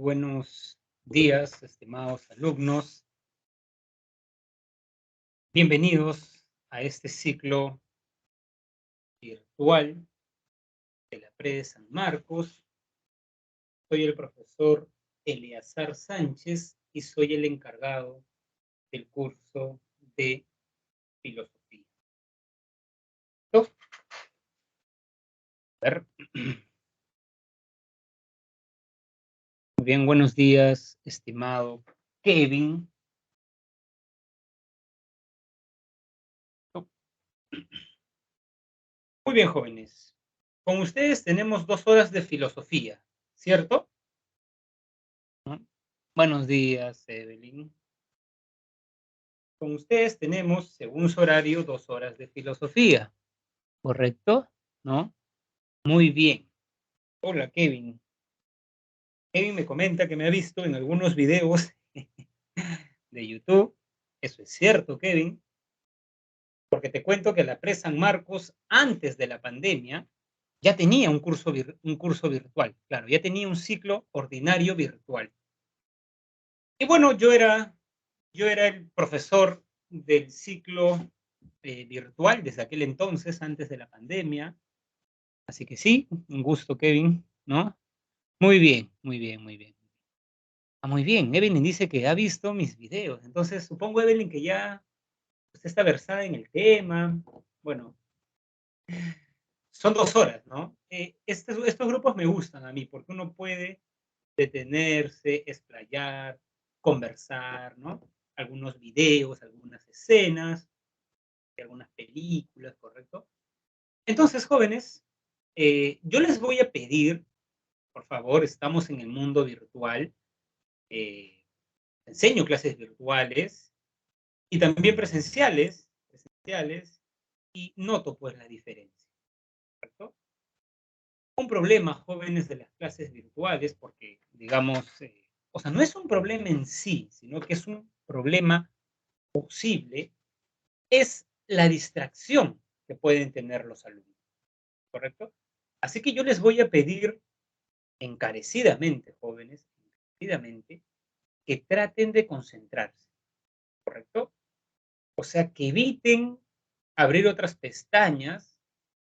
buenos días, estimados alumnos. Bienvenidos a este ciclo virtual de la Pre de San Marcos. Soy el profesor Eleazar Sánchez y soy el encargado del curso de filosofía. A ver. Muy bien, buenos días, estimado Kevin. Muy bien, jóvenes. Con ustedes tenemos 2 horas de filosofía, ¿cierto? ¿No? Buenos días, Evelyn. Con ustedes tenemos, según su horario, 2 horas de filosofía, ¿correcto? ¿No? Muy bien. Hola, Kevin. Kevin me comenta que me ha visto en algunos videos de YouTube. Eso es cierto, Kevin, porque te cuento que la Pre San Marcos, antes de la pandemia, ya tenía un curso virtual. Claro, ya tenía un ciclo ordinario virtual. Y bueno, yo era el profesor del ciclo virtual desde aquel entonces, antes de la pandemia. Así que sí, un gusto, Kevin, ¿no? Muy bien, muy bien, muy bien. Muy bien. Evelyn dice que ha visto mis videos. Entonces, supongo, Evelyn, que ya usted está versada en el tema. Bueno, son 2 horas, ¿no? Estos grupos me gustan a mí porque uno puede detenerse, explayar, conversar, ¿no? Algunos videos, algunas escenas, algunas películas, ¿correcto? Entonces, jóvenes, yo les voy a pedir, por favor, estamos en el mundo virtual, eh, enseño clases virtuales y también presenciales, y noto pues la diferencia, ¿correcto? Un problema, jóvenes, de las clases virtuales, porque digamos, o sea, no es un problema en sí, sino que es un problema posible, es la distracción que pueden tener los alumnos, ¿correcto? Así que yo les voy a pedir encarecidamente, jóvenes, encarecidamente, que traten de concentrarse, ¿correcto? O sea, que eviten abrir otras pestañas,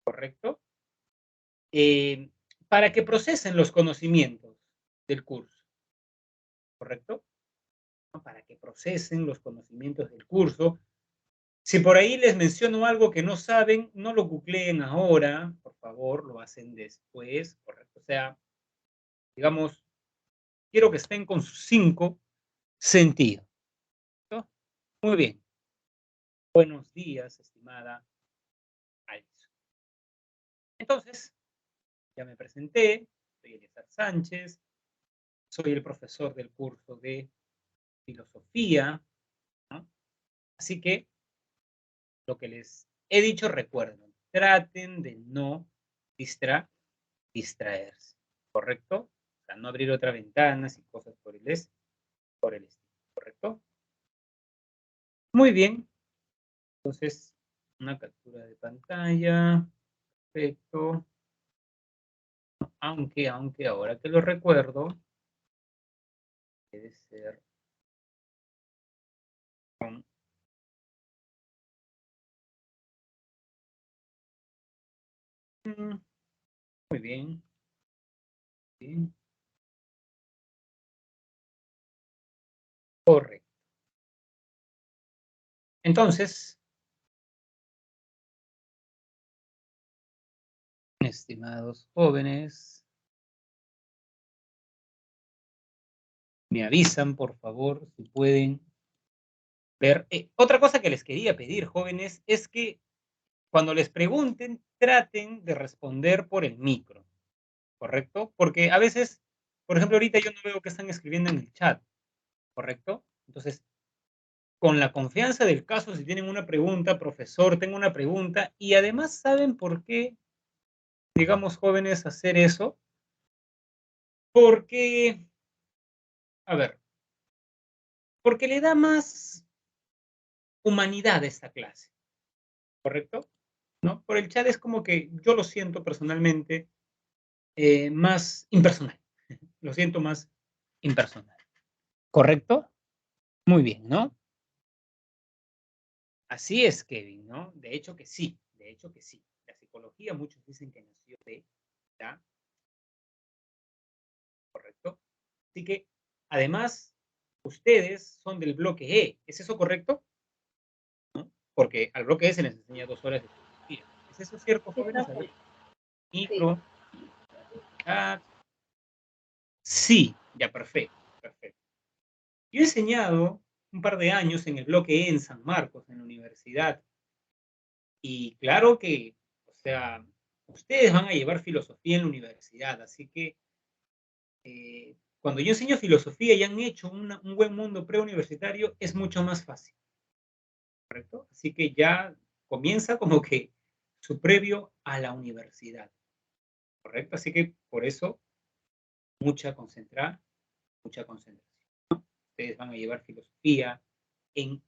¿correcto? Eh, para que procesen los conocimientos del curso, ¿correcto? Para que procesen los conocimientos del curso. Si por ahí les menciono algo que no saben, no lo googleen ahora, por favor, lo hacen después, ¿correcto? O sea, digamos, quiero que estén con sus 5 sentidos, ¿no? Muy bien. Buenos días, estimada Alison. Entonces, ya me presenté, soy Eliezer Sánchez, soy el profesor del curso de filosofía, ¿no? Así que lo que les he dicho, recuerden, traten de no distraerse, ¿correcto? O sea, no abrir otras ventanas y cosas por el estilo, ¿correcto? Muy bien, entonces, una captura de pantalla, perfecto. Aunque ahora que lo recuerdo, debe ser con... Muy bien, bien, correcto. Entonces, estimados jóvenes, me avisan, por favor, si pueden ver. Otra cosa que les quería pedir, jóvenes, es que cuando les pregunten, traten de responder por el micro, ¿correcto? Porque a veces, por ejemplo, ahorita yo no veo que están escribiendo en el chat, ¿correcto? Entonces, con la confianza del caso, si tienen una pregunta, profesor, tengo una pregunta, y además saben por qué, digamos, jóvenes, hacer eso, porque, a ver, porque le da más humanidad a esta clase, ¿correcto? ¿No? Por el chat es como que yo lo siento personalmente más impersonal, lo siento más impersonal. ¿Correcto? Muy bien, ¿no? Así es, Kevin, ¿no? De hecho que sí, de hecho que sí. La psicología, muchos dicen que nació de la, ¿correcto? Así que, además, ustedes son del bloque E. ¿Es eso correcto? ¿No? Porque al bloque E se les enseña 2 horas de filosofía. ¿Es eso cierto, Sí, jóvenes? A profe. ver, Sí. micro, chat. Sí, ya, perfecto, perfecto. Yo he enseñado un par de años en el bloque E en San Marcos, en la universidad. Y claro que, o sea, ustedes van a llevar filosofía en la universidad, así que cuando yo enseño filosofía y han hecho un buen mundo preuniversitario, es mucho más fácil, ¿correcto? Así que ya comienza como que su previo a la universidad, ¿correcto? Así que por eso, mucha concentración, mucha concentración. Ustedes van a llevar filosofía en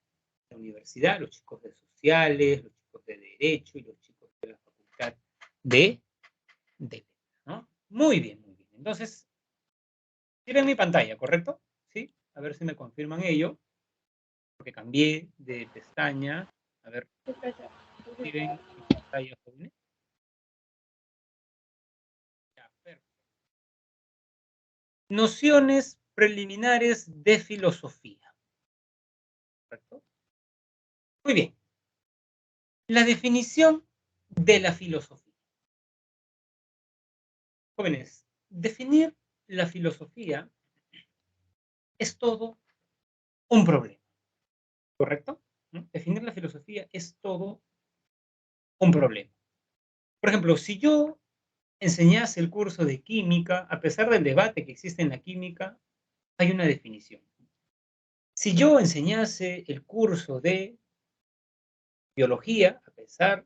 la universidad, los chicos de sociales, los chicos de derecho y los chicos de la facultad de letras, ¿no? Muy bien, muy bien. Entonces, tienen mi pantalla, ¿correcto? ¿Sí? A ver si me confirman ello, porque cambié de pestaña. A ver, Sí, profe. miren mi pantalla, jóvenes. Ya, perfecto. Nociones preliminares de filosofía, ¿correcto? Muy bien. La definición de la filosofía. Jóvenes, definir la filosofía es todo un problema, ¿correcto? ¿No? Definir la filosofía es todo un problema. Por ejemplo, si yo enseñase el curso de química, a pesar del debate que existe en la química, hay una definición. Si yo enseñase el curso de biología, a pesar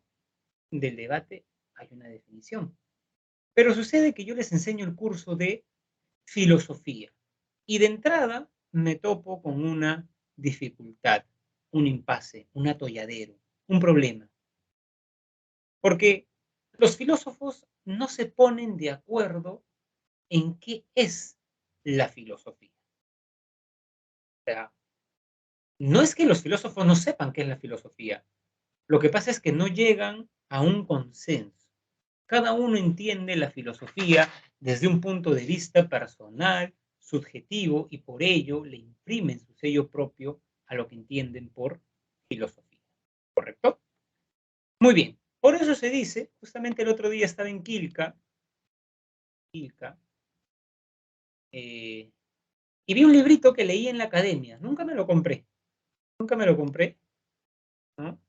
del debate, hay una definición. Pero sucede que yo les enseño el curso de filosofía y de entrada me topo con una dificultad, un impasse, un atolladero, un problema. Porque los filósofos no se ponen de acuerdo en qué es la filosofía. O sea, no es que los filósofos no sepan qué es la filosofía, lo que pasa es que no llegan a un consenso. Cada uno entiende la filosofía desde un punto de vista personal, subjetivo, y por ello le imprimen su sello propio a lo que entienden por filosofía. ¿Correcto? Muy bien. Por eso se dice, justamente el otro día estaba en Quilca, y vi un librito que leí en la academia. Nunca me lo compré. Nunca me lo compré, ¿no?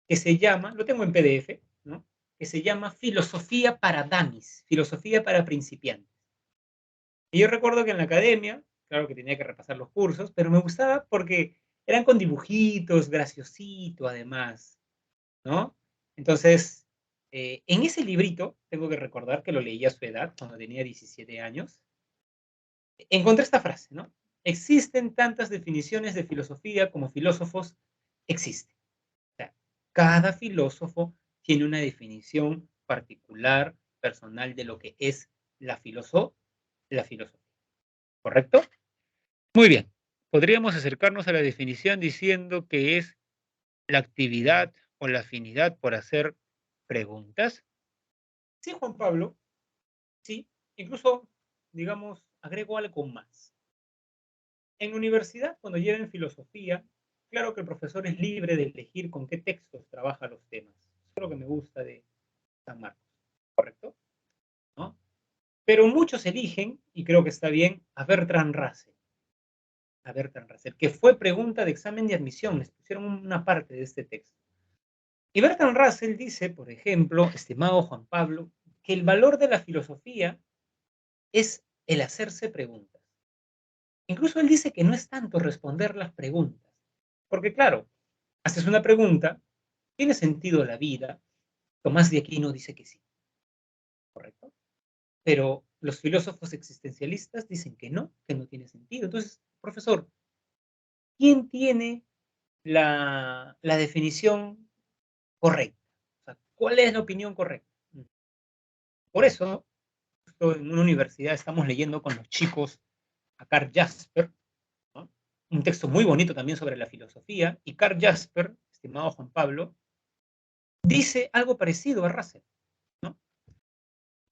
Que se llama, lo tengo en PDF, ¿no? Que se llama Filosofía para Damis, Filosofía para Principiantes. Y yo recuerdo que en la academia, claro que tenía que repasar los cursos, pero me gustaba porque eran con dibujitos, graciosito además, ¿no? Entonces, en ese librito, tengo que recordar que lo leí a su edad, cuando tenía 17 años, encontré esta frase, ¿no? Existen tantas definiciones de filosofía como filósofos existen. O sea, cada filósofo tiene una definición particular, personal de lo que es la filosofía. ¿Correcto? Muy bien. Podríamos acercarnos a la definición diciendo que es la actividad o la afinidad por hacer preguntas. Sí, Juan Pablo, sí. Incluso, digamos, agrego algo más. En la universidad, cuando lleven filosofía, claro que el profesor es libre de elegir con qué textos trabaja los temas. Eso es lo que me gusta de San Marcos, ¿correcto? ¿No? Pero muchos eligen, y creo que está bien, a Bertrand Russell. A Bertrand Russell, que fue pregunta de examen de admisión, les pusieron una parte de este texto. Y Bertrand Russell dice, por ejemplo, estimado Juan Pablo, que el valor de la filosofía es el hacerse preguntas. Incluso él dice que no es tanto responder las preguntas, porque claro, haces una pregunta, ¿tiene sentido la vida? Tomás de Aquino dice que sí, ¿correcto? Pero los filósofos existencialistas dicen que no tiene sentido. Entonces, profesor, ¿quién tiene la definición correcta? O sea, ¿cuál es la opinión correcta? Por eso, justo en una universidad estamos leyendo con los chicos a Karl Jasper, ¿no? Un texto muy bonito también sobre la filosofía, y Karl Jasper, estimado Juan Pablo, dice algo parecido a Russell, ¿no?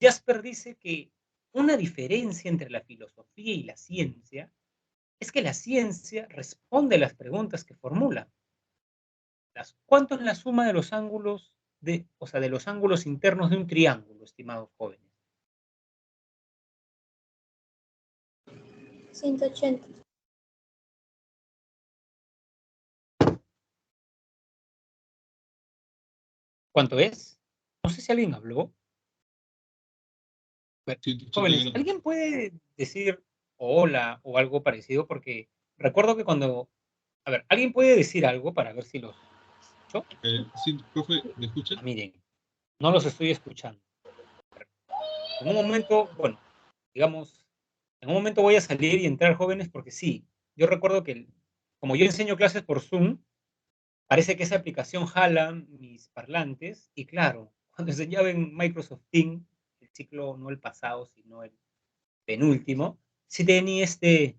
Jasper dice que una diferencia entre la filosofía y la ciencia es que la ciencia responde a las preguntas que formula. ¿Cuánto es la suma de los ángulos de los ángulos internos de un triángulo, estimados jóvenes? 180. ¿Cuánto es? No sé si alguien habló. Bueno, jóvenes, ¿alguien puede decir hola o algo parecido? Porque recuerdo que a ver, ¿alguien puede decir algo para ver si los escucho? Sí, profe, ¿me escucha? Miren, no los estoy escuchando. En un momento, bueno, digamos, en un momento voy a salir y entrar, jóvenes, porque sí, yo recuerdo que como yo enseño clases por Zoom, parece que esa aplicación jala mis parlantes y claro, cuando enseñaba en Microsoft Teams, el ciclo no el pasado, sino el penúltimo, sí tenía este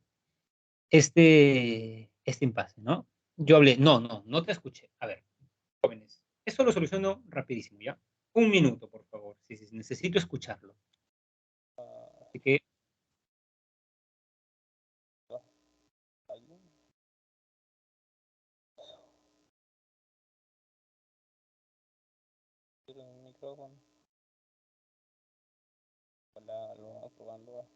impasse, ¿no? Yo hablé, no te escuché. A ver, jóvenes, eso lo soluciono rapidísimo, ¿ya? Un minuto, por favor, sí, necesito escucharlo. Así que... el micrófono. Hola, lo vamos probando.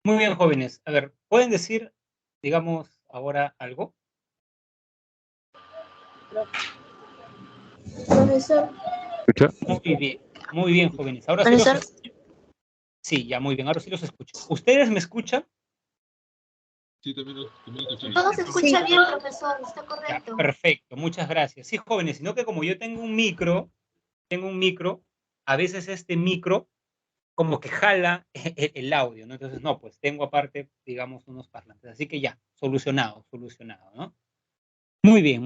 Muy bien, jóvenes. A ver, ¿pueden decir, digamos, ahora algo? Profesor. Muy bien, jóvenes. Ahora sí los escucho. Sí, ya muy bien, ahora sí los escucho. ¿Ustedes me escuchan? Sí, también lo escuchamos. Todo se escucha bien, profesor, está correcto. Ya, perfecto, muchas gracias. Sí, jóvenes, sino que como yo tengo un micro, a veces este micro como que jala el audio, ¿no? Entonces, no, pues tengo aparte, digamos, unos parlantes. Así que ya, solucionado, ¿no? Muy bien,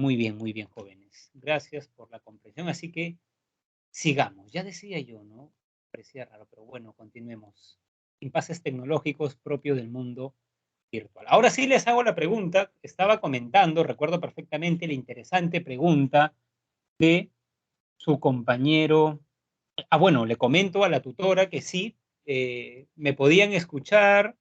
jóvenes. Gracias por la comprensión. Así que sigamos. Ya decía yo, ¿no? Parecía raro, pero bueno, continuemos. Impases tecnológicos propios del mundo virtual. Ahora sí les hago la pregunta. Estaba comentando, recuerdo perfectamente la interesante pregunta de su compañero. Bueno, le comento a la tutora que sí, me podían escuchar,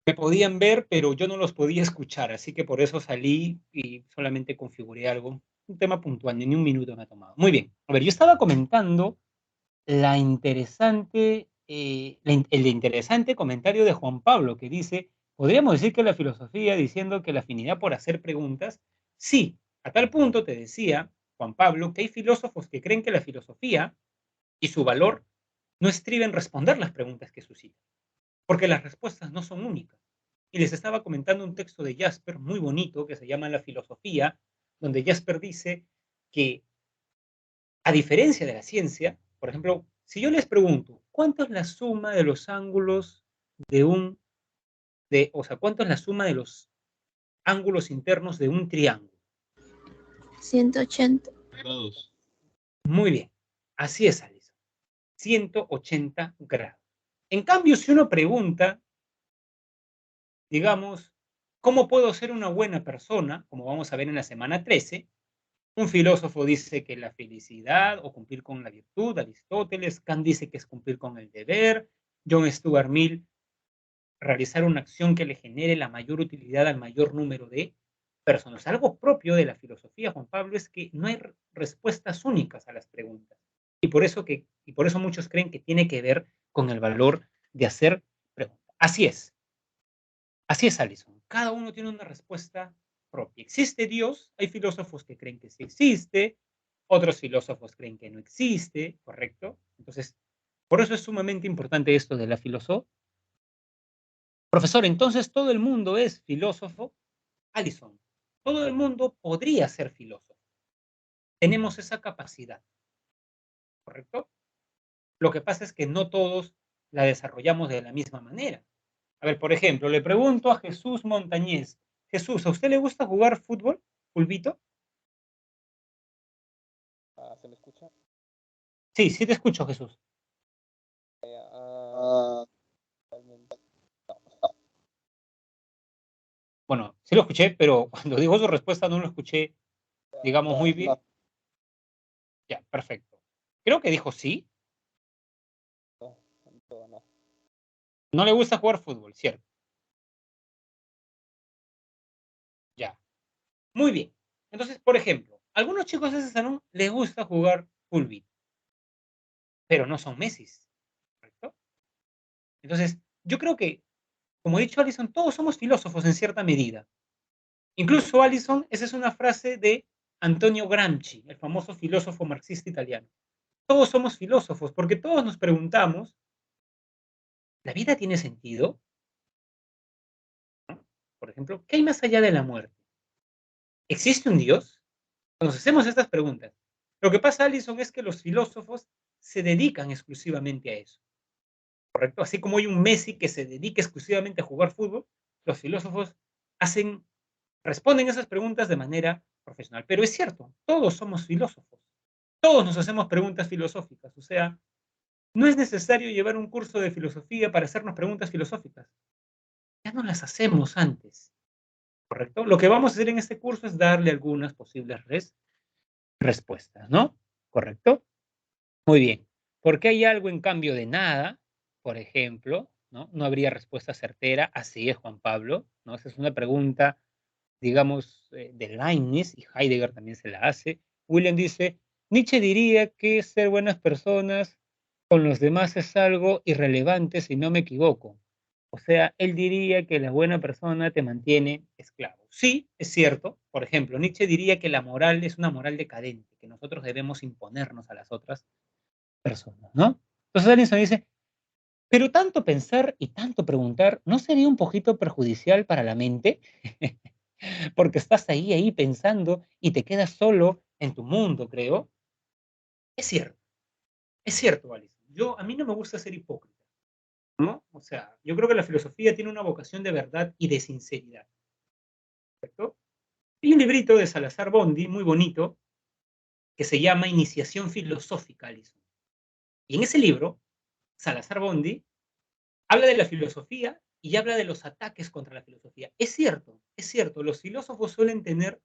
me podían ver, pero yo no los podía escuchar, así que por eso salí y solamente configuré algo. Un tema puntual, ni un minuto me ha tomado. Muy bien. A ver, yo estaba comentando el interesante comentario de Juan Pablo que dice, podríamos decir que la filosofía, diciendo que la afinidad por hacer preguntas, sí, a tal punto te decía, Juan Pablo, que hay filósofos que creen que la filosofía y su valor no estriba en responder las preguntas que suscita, porque las respuestas no son únicas. Y les estaba comentando un texto de Jasper muy bonito que se llama La filosofía, donde Jasper dice que, a diferencia de la ciencia, por ejemplo, si yo les pregunto, ¿cuánto es la suma de los ángulos cuánto es la suma de los ángulos internos de un triángulo? 180. grados. Muy bien. Así es, Alison. 180 grados. En cambio, si uno pregunta, digamos, ¿cómo puedo ser una buena persona? Como vamos a ver en la semana 13, un filósofo dice que la felicidad o cumplir con la virtud, Aristóteles, Kant dice que es cumplir con el deber, John Stuart Mill, realizar una acción que le genere la mayor utilidad al mayor número de personas. Algo propio de la filosofía, Juan Pablo, es que no hay respuestas únicas a las preguntas. Y por eso muchos creen que tiene que ver con el valor de hacer preguntas. Así es, Alison. Cada uno tiene una respuesta propia. ¿Existe Dios? Hay filósofos que creen que sí existe, otros filósofos creen que no existe, ¿correcto? Entonces, por eso es sumamente importante esto de la filosofía. Profesor, entonces todo el mundo es filósofo. Alison, todo el mundo podría ser filósofo. Tenemos esa capacidad, ¿correcto? Lo que pasa es que no todos la desarrollamos de la misma manera. A ver, por ejemplo, le pregunto a Jesús Montañez. Jesús, ¿a usted le gusta jugar fútbol? ¿Pulvito? ¿Se me escucha? Sí, sí te escucho, Jesús. Realmente. Bueno, sí lo escuché, pero cuando dijo su respuesta no lo escuché, digamos, muy bien. Ya, perfecto. Creo que dijo sí. No. No le gusta jugar fútbol, ¿cierto? Ya. Muy bien. Entonces, por ejemplo, a algunos chicos de ese salón les gusta jugar pulvito, pero no son Messi, ¿correcto? Entonces, yo creo que, como ha dicho Alison, todos somos filósofos en cierta medida. Incluso Alison, esa es una frase de Antonio Gramsci, el famoso filósofo marxista italiano. Todos somos filósofos porque todos nos preguntamos, ¿la vida tiene sentido? ¿No? Por ejemplo, ¿qué hay más allá de la muerte? ¿Existe un Dios? Cuando nos hacemos estas preguntas, lo que pasa, Alison, es que los filósofos se dedican exclusivamente a eso, ¿correcto? Así como hay un Messi que se dedica exclusivamente a jugar fútbol, los filósofos responden esas preguntas de manera profesional. Pero es cierto, todos somos filósofos, todos nos hacemos preguntas filosóficas, o sea, no es necesario llevar un curso de filosofía para hacernos preguntas filosóficas, ya no las hacemos antes, ¿correcto? Lo que vamos a hacer en este curso es darle algunas posibles respuestas, ¿no? ¿Correcto? Muy bien. ¿Por qué hay algo en cambio de nada? Por ejemplo, ¿no? No habría respuesta certera. Así es, Juan Pablo, ¿no? Esa es una pregunta, digamos, de Leibniz, y Heidegger también se la hace. William dice, Nietzsche diría que ser buenas personas con los demás es algo irrelevante si no me equivoco. O sea, él diría que la buena persona te mantiene esclavo. Sí, es cierto. Por ejemplo, Nietzsche diría que la moral es una moral decadente, que nosotros debemos imponernos a las otras personas, ¿no? Entonces Allison dice, pero tanto pensar y tanto preguntar, ¿no sería un poquito perjudicial para la mente? Porque estás ahí pensando y te quedas solo en tu mundo, creo. Es cierto, Alison. A mí no me gusta ser hipócrita, ¿no? O sea, yo creo que la filosofía tiene una vocación de verdad y de sinceridad, ¿cierto? Hay un librito de Salazar Bondi, muy bonito, que se llama Iniciación Filosófica, Alison. Y en ese libro, Salazar Bondi habla de la filosofía y habla de los ataques contra la filosofía. Es cierto, los filósofos suelen tener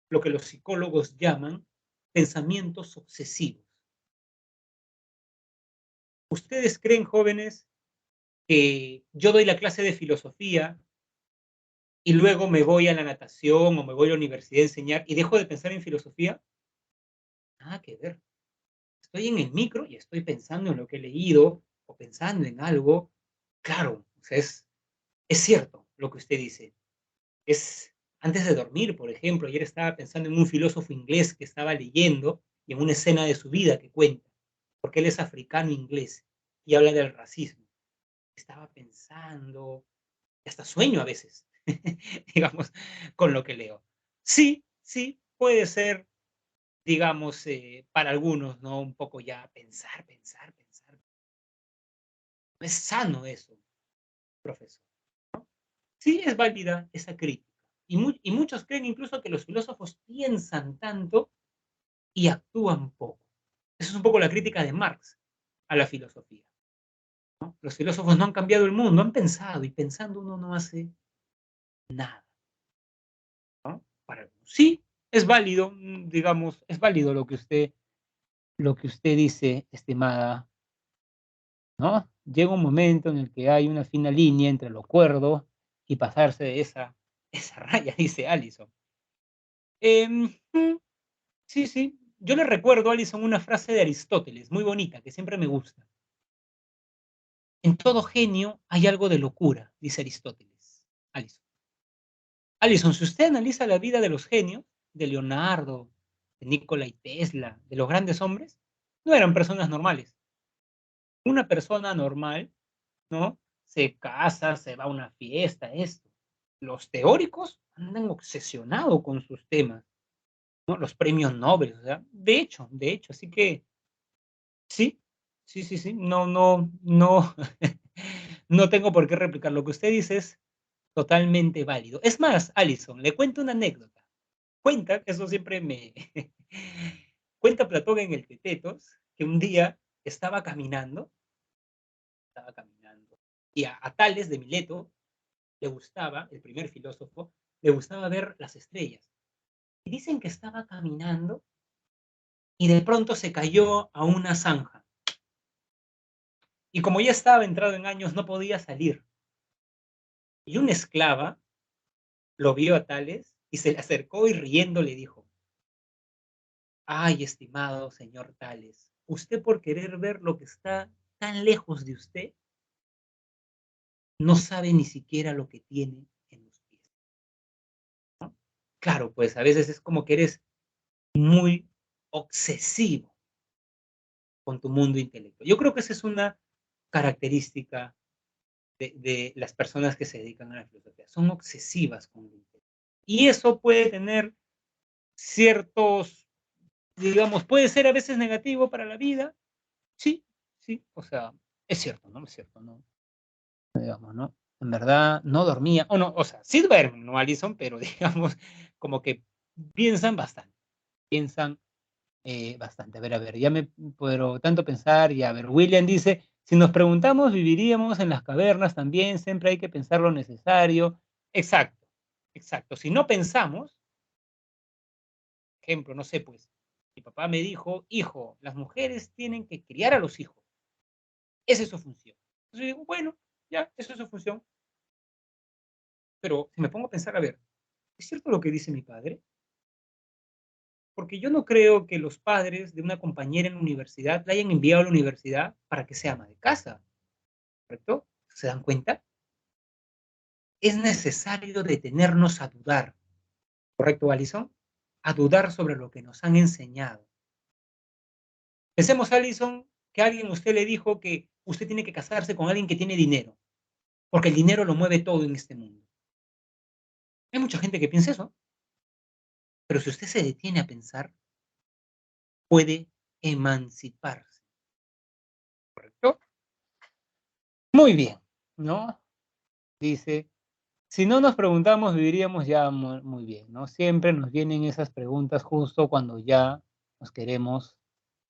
lo que los psicólogos llaman pensamientos obsesivos. ¿Ustedes creen, jóvenes, que yo doy la clase de filosofía y luego me voy a la natación o me voy a la universidad a enseñar y dejo de pensar en filosofía? Nada que ver. Estoy en el micro y estoy pensando en lo que he leído o pensando en algo. Claro, o sea, es cierto lo que usted dice. Es antes de dormir, por ejemplo, ayer estaba pensando en un filósofo inglés que estaba leyendo y en una escena de su vida que cuenta, porque él es africano inglés y habla del racismo. Estaba pensando, y hasta sueño a veces, digamos, con lo que leo. Sí, sí, puede ser, digamos, para algunos, ¿no? Un poco ya pensar. No es sano eso, profesor. Sí es válida esa crítica. Y muchos creen incluso que los filósofos piensan tanto y actúan poco. Esa es un poco la crítica de Marx a la filosofía, ¿no? Los filósofos no han cambiado el mundo, han pensado, y pensando uno no hace nada, ¿no? Sí, es válido, digamos, es válido lo que usted dice, estimada, ¿no? Llega un momento en el que hay una fina línea entre lo cuerdo y pasarse de esa raya, dice Allison. Sí, sí. Yo le recuerdo a Allison una frase de Aristóteles, muy bonita, que siempre me gusta. En todo genio hay algo de locura, dice Aristóteles. Allison. Allison, si usted analiza la vida de los genios, de Leonardo, de Nikola y Tesla, de los grandes hombres, no eran personas normales. Una persona normal, ¿no? Se casa, se va a una fiesta, esto. Los teóricos andan obsesionados con sus temas, ¿no? Los premios Nobel, o sea, de hecho, así que sí, sí, sí, sí, no, no, no, no tengo por qué replicar. Lo que usted dice es totalmente válido. Es más, Alison, le cuento una anécdota. Cuenta, eso siempre me... Cuenta Platón en el Tetetos, que un día estaba caminando, y a Tales de Mileto le gustaba, el primer filósofo, le gustaba ver las estrellas. Y dicen que estaba caminando y de pronto se cayó a una zanja. Y como ya estaba entrado en años, no podía salir. Y una esclava lo vio a Tales y se le acercó y riendo le dijo: ay, estimado señor Tales, usted por querer ver lo que está tan lejos de usted, no sabe ni siquiera lo que tiene en los pies. ¿No? Claro, pues a veces es como que eres muy obsesivo con tu mundo intelectual. Yo creo que esa es una característica de las personas que se dedican a la filosofía. Son obsesivas con el intelecto. Y eso puede tener ciertos, digamos, puede ser a veces negativo para la vida. Sí, sí, o sea, es cierto, ¿no? Es cierto, ¿no? Digamos, ¿no? En verdad no dormía, o no, o sea, sí duermen, ¿no, Alison? Pero digamos, como que piensan bastante, piensan bastante. A ver, ya me puedo tanto pensar, y a ver, William dice, si nos preguntamos, ¿viviríamos en las cavernas también? Siempre hay que pensar lo necesario. Exacto, exacto. Si no pensamos, ejemplo, no sé, pues, mi papá me dijo, hijo, las mujeres tienen que criar a los hijos. Esa es su función. Entonces yo digo, bueno, ya, esa es su función. Pero si me pongo a pensar, a ver, ¿es cierto lo que dice mi padre? Porque yo no creo que los padres de una compañera en la universidad la hayan enviado a la universidad para que sea ama de casa, ¿correcto? ¿Se dan cuenta? Es necesario detenernos a dudar, ¿correcto, Alison? A dudar sobre lo que nos han enseñado. Pensemos, Alison, que alguien a usted le dijo que usted tiene que casarse con alguien que tiene dinero, porque el dinero lo mueve todo en este mundo. Hay mucha gente que piensa eso, pero si usted se detiene a pensar, puede emanciparse, ¿correcto? Muy bien, ¿no? Dice, si no nos preguntamos, viviríamos ya muy bien, ¿no? Siempre nos vienen esas preguntas justo cuando ya nos queremos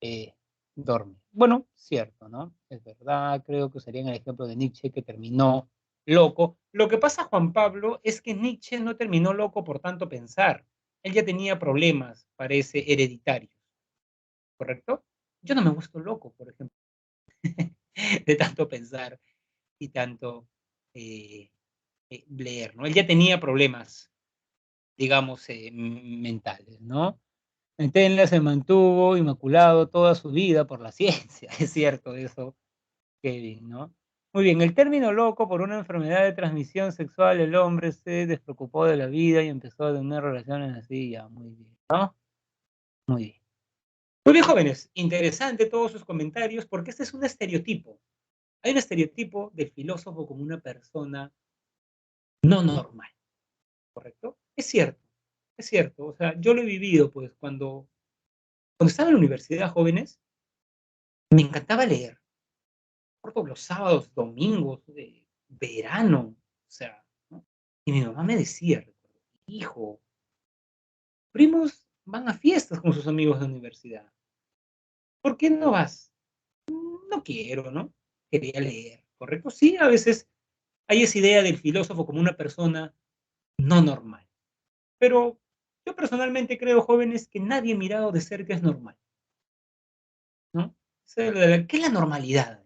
eh, dormir. Bueno, cierto, ¿no? Es verdad, creo que usarían el ejemplo de Nietzsche que terminó loco. Lo que pasa, Juan Pablo, es que Nietzsche no terminó loco por tanto pensar. Él ya tenía problemas, parece, hereditarios, ¿correcto? Yo no me he vuelto loco, por ejemplo, de tanto pensar y tanto eh, leer, ¿no? Él ya tenía problemas, digamos, mentales, ¿no? Entenla se mantuvo inmaculado toda su vida por la ciencia, es cierto eso, Kevin, ¿no? Muy bien, el término loco por una enfermedad de transmisión sexual, el hombre se despreocupó de la vida y empezó a tener relaciones así, ya, muy bien, ¿no? Muy bien. Muy bien, jóvenes, interesante todos sus comentarios, porque este es un estereotipo. Hay un estereotipo del filósofo como una persona no normal, ¿correcto? Es cierto, o sea, yo lo he vivido, pues, cuando estaba en la universidad, jóvenes, me encantaba leer, por los sábados, domingos, de verano, o sea, ¿no? Y mi mamá me decía, hijo, primos van a fiestas con sus amigos de universidad. ¿Por qué no vas? No quiero, ¿no? Quería leer, ¿correcto? Sí, a veces hay esa idea del filósofo como una persona no normal. Pero yo personalmente creo, jóvenes, que nadie mirado de cerca es normal, ¿no? O sea, ¿qué es la normalidad?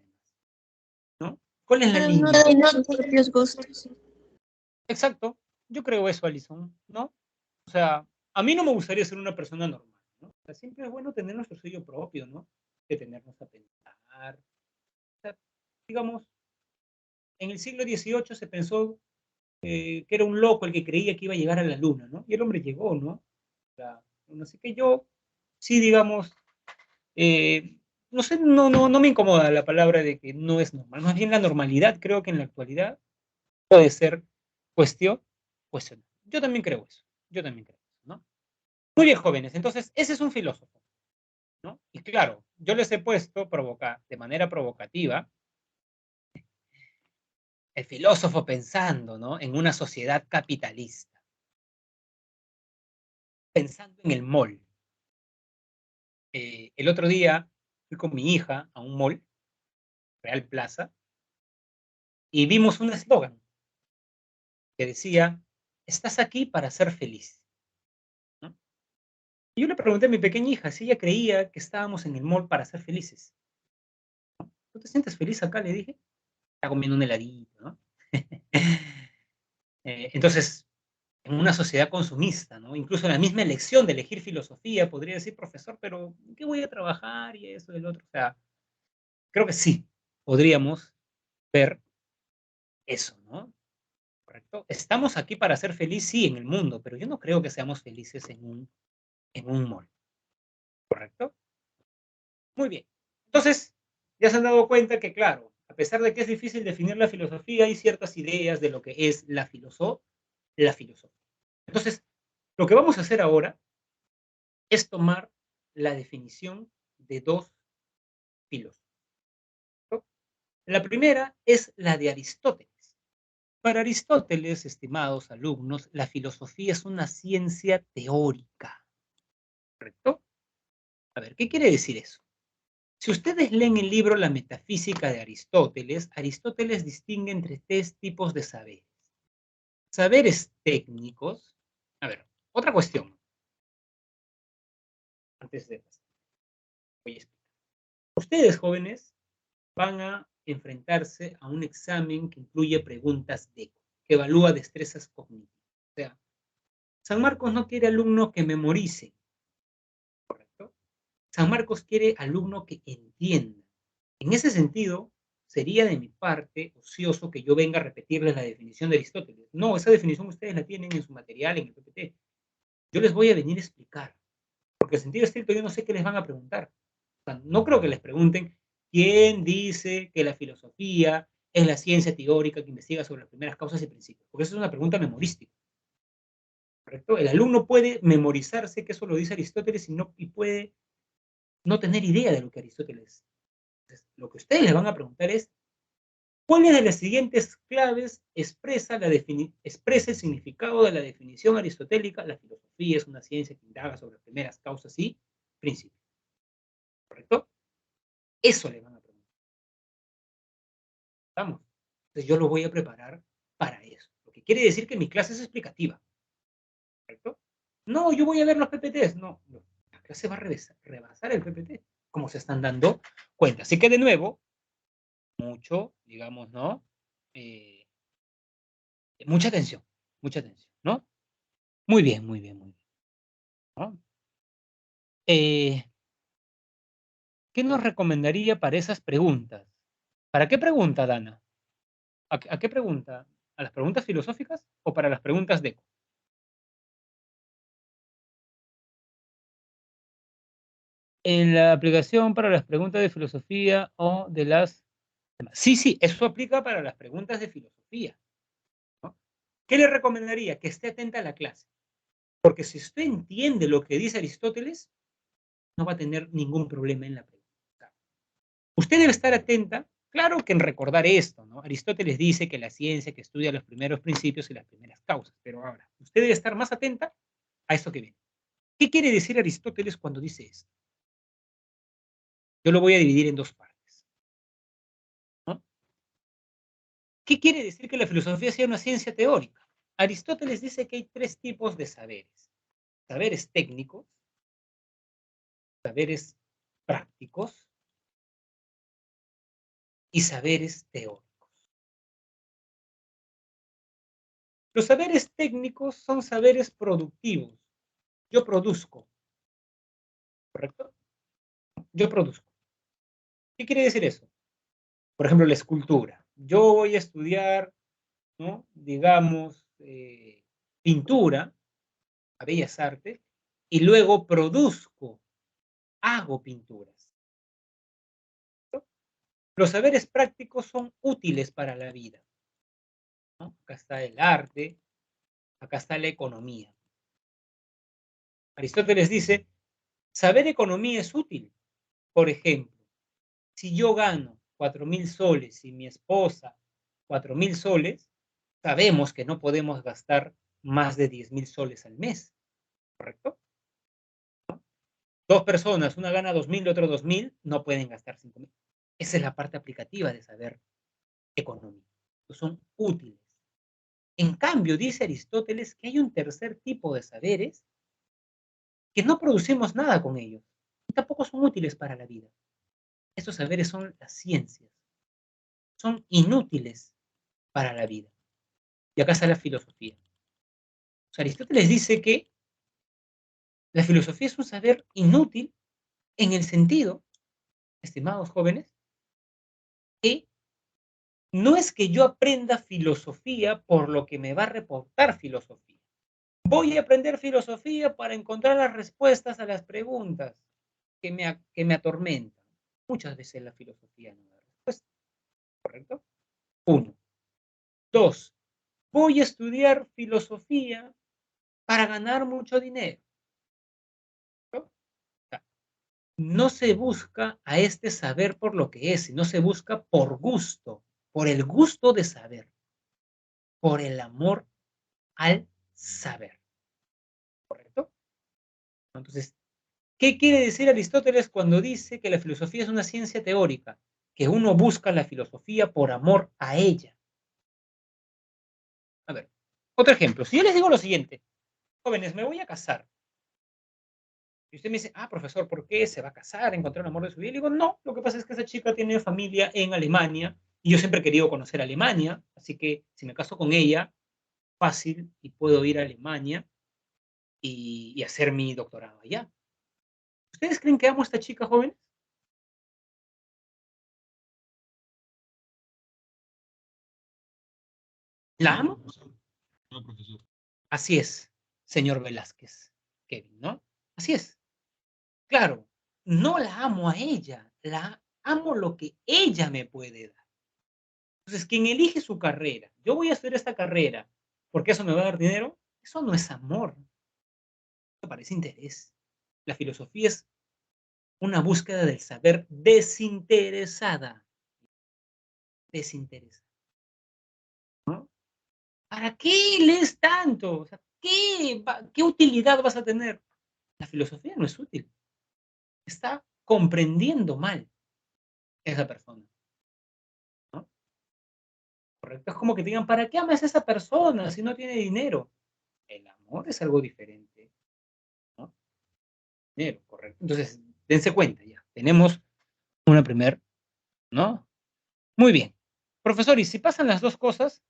¿No? ¿Cuál es la Cada uno línea? tiene sus propios gustos. Exacto, yo creo eso, Alison, ¿no? O sea, a mí no me gustaría ser una persona normal, ¿no? O sea, siempre es bueno tener nuestro sello propio, ¿no? Detenernos a pensar. O sea, digamos, en el siglo XVIII se pensó que era un loco el que creía que iba a llegar a la luna, ¿no? Y el hombre llegó, ¿no? O sea, así que yo, sí, digamos, eh, no sé, no me incomoda la palabra de que no es normal. Más bien la normalidad creo que en la actualidad puede ser cuestión, cuestión. Yo también creo eso. Yo también creo eso, ¿no? Muy bien, jóvenes. Entonces, ese es un filósofo, ¿no? Y claro, yo les he puesto de manera provocativa el filósofo pensando, ¿no? En una sociedad capitalista, pensando en el mall. El otro día fui con mi hija a un mall, Real Plaza, y vimos un eslogan que decía, estás aquí para ser feliz, ¿no? Y yo le pregunté a mi pequeña hija si ella creía que estábamos en el mall para ser felices. ¿Tú te sientes feliz acá? Le dije. Está comiendo un heladito, ¿no? Entonces, en una sociedad consumista, ¿no? Incluso en la misma elección de elegir filosofía, podría decir, profesor, pero ¿en qué voy a trabajar? Y eso y el otro. O sea, creo que sí, podríamos ver eso, ¿no? ¿Correcto? Estamos aquí para ser felices, sí, en el mundo, pero yo no creo que seamos felices en un mall, ¿correcto? Muy bien. Entonces, ya se han dado cuenta que, claro, a pesar de que es difícil definir la filosofía, hay ciertas ideas de lo que es la filosofía. Entonces, lo que vamos a hacer ahora es tomar la definición de dos filósofos, ¿no? La primera es la de Aristóteles. Para Aristóteles, estimados alumnos, la filosofía es una ciencia teórica, ¿correcto? A ver, ¿qué quiere decir eso? Si ustedes leen el libro La Metafísica de Aristóteles, Aristóteles distingue entre tres tipos de saberes. Saberes técnicos. A ver, otra cuestión. Antes de pasar, voy a explicar. Ustedes, jóvenes, van a enfrentarse a un examen que incluye preguntas DECO, que evalúa destrezas cognitivas. O sea, San Marcos no quiere alumno que memorice, ¿correcto? San Marcos quiere alumno que entienda. En ese sentido, sería de mi parte ocioso que yo venga a repetirles la definición de Aristóteles. No, esa definición ustedes la tienen en su material, en el PPT. Yo les voy a venir a explicar, porque en sentido estricto yo no sé qué les van a preguntar. O sea, no creo que les pregunten quién dice que la filosofía es la ciencia teórica que investiga sobre las primeras causas y principios, porque esa es una pregunta memorística, ¿correcto? El alumno puede memorizarse que eso lo dice Aristóteles y puede no tener idea de lo que Aristóteles. Entonces, lo que ustedes le van a preguntar es, ¿cuáles de las siguientes claves expresa el significado de la definición aristotélica? La filosofía es una ciencia que indaga sobre las primeras causas y principios, ¿correcto? Eso le van a preguntar. ¿Estamos? Entonces yo lo voy a preparar para eso. Lo que quiere decir que mi clase es explicativa, ¿correcto? No, yo voy a ver los PPTs. No, no, la clase va a rebasar el PPT, como se están dando cuenta. Así que de nuevo, mucho, digamos, ¿no? Eh, mucha atención, ¿no? Muy bien, muy bien, muy bien, ¿no? Eh, ¿Qué nos recomendaría para esas preguntas? ¿Para qué pregunta, Dana? ¿A qué pregunta? ¿A las preguntas filosóficas o para las preguntas de... En la aplicación para las preguntas de filosofía o de las... Sí, sí, eso aplica para las preguntas de filosofía, ¿no? ¿Qué le recomendaría? Que esté atenta a la clase. Porque si usted entiende lo que dice Aristóteles, no va a tener ningún problema en la pregunta. Usted debe estar atenta, claro que en recordar esto, ¿no? Aristóteles dice que la ciencia que estudia los primeros principios y las primeras causas, pero ahora, usted debe estar más atenta a esto que viene. ¿Qué quiere decir Aristóteles cuando dice esto? Yo lo voy a dividir en dos partes, ¿no? ¿Qué quiere decir que la filosofía sea una ciencia teórica? Aristóteles dice que hay tres tipos de saberes. Saberes técnicos, saberes prácticos y saberes teóricos. Los saberes técnicos son saberes productivos. Yo produzco, ¿correcto? Yo produzco. ¿Qué quiere decir eso? Por ejemplo, la escultura. Yo voy a estudiar, ¿no? Digamos, pintura, a bellas artes, y luego produzco, hago pinturas. ¿No? Los saberes prácticos son útiles para la vida, ¿no? Acá está el arte, acá está la economía. Aristóteles dice, saber economía es útil. Por ejemplo, si yo gano 4.000 soles y mi esposa 4.000 soles, sabemos que no podemos gastar más de 10.000 soles al mes, ¿correcto? Dos personas, una gana 2.000 y otra 2.000, no pueden gastar 5.000. Esa es la parte aplicativa de saber economía. Son útiles. En cambio, dice Aristóteles que hay un tercer tipo de saberes que no producimos nada con ellos y tampoco son útiles para la vida. Estos saberes son las ciencias. Son inútiles para la vida. Y acá está la filosofía. O sea, Aristóteles dice que la filosofía es un saber inútil en el sentido, estimados jóvenes, que no es que yo aprenda filosofía por lo que me va a reportar filosofía. Voy a aprender filosofía para encontrar las respuestas a las preguntas que me atormentan. Muchas veces la filosofía no da respuesta, ¿correcto? Uno. Dos, voy a estudiar filosofía para ganar mucho dinero. ¿No? No se busca a este saber por lo que es, sino se busca por gusto, por el gusto de saber, por el amor al saber. ¿Correcto? Entonces, ¿qué quiere decir Aristóteles cuando dice que la filosofía es una ciencia teórica? Que uno busca la filosofía por amor a ella. A ver, otro ejemplo. Si yo les digo lo siguiente, jóvenes, me voy a casar. Y usted me dice, ah, profesor, ¿por qué se va a casar? ¿Encontrar el amor de su vida? Y le digo, no, lo que pasa es que esa chica tiene familia en Alemania y yo siempre he querido conocer Alemania, así que si me caso con ella, fácil y puedo ir a Alemania y hacer mi doctorado allá. ¿Ustedes creen que amo a esta chica, jóvenes? ¿La No, amo? profesor. No, profesor. Así es, señor Velázquez, Kevin, ¿no? Así es. Claro, no la amo a ella, la amo lo que ella me puede dar. Entonces, quien elige su carrera, yo voy a hacer esta carrera porque eso me va a dar dinero, eso no es amor, eso parece interés. La filosofía es una búsqueda del saber desinteresada, desinteresada, ¿no? ¿Para qué lees tanto? O sea, ¿qué utilidad vas a tener? La filosofía no es útil, está comprendiendo mal esa persona, ¿no? ¿Correcto? Es como que te digan, ¿para qué amas a esa persona si no tiene dinero? El amor es algo diferente, ¿no? Dinero, correcto. Entonces, dense cuenta ya. Tenemos una primer, ¿no? Muy bien. Profesor, ¿y si pasan las dos cosas?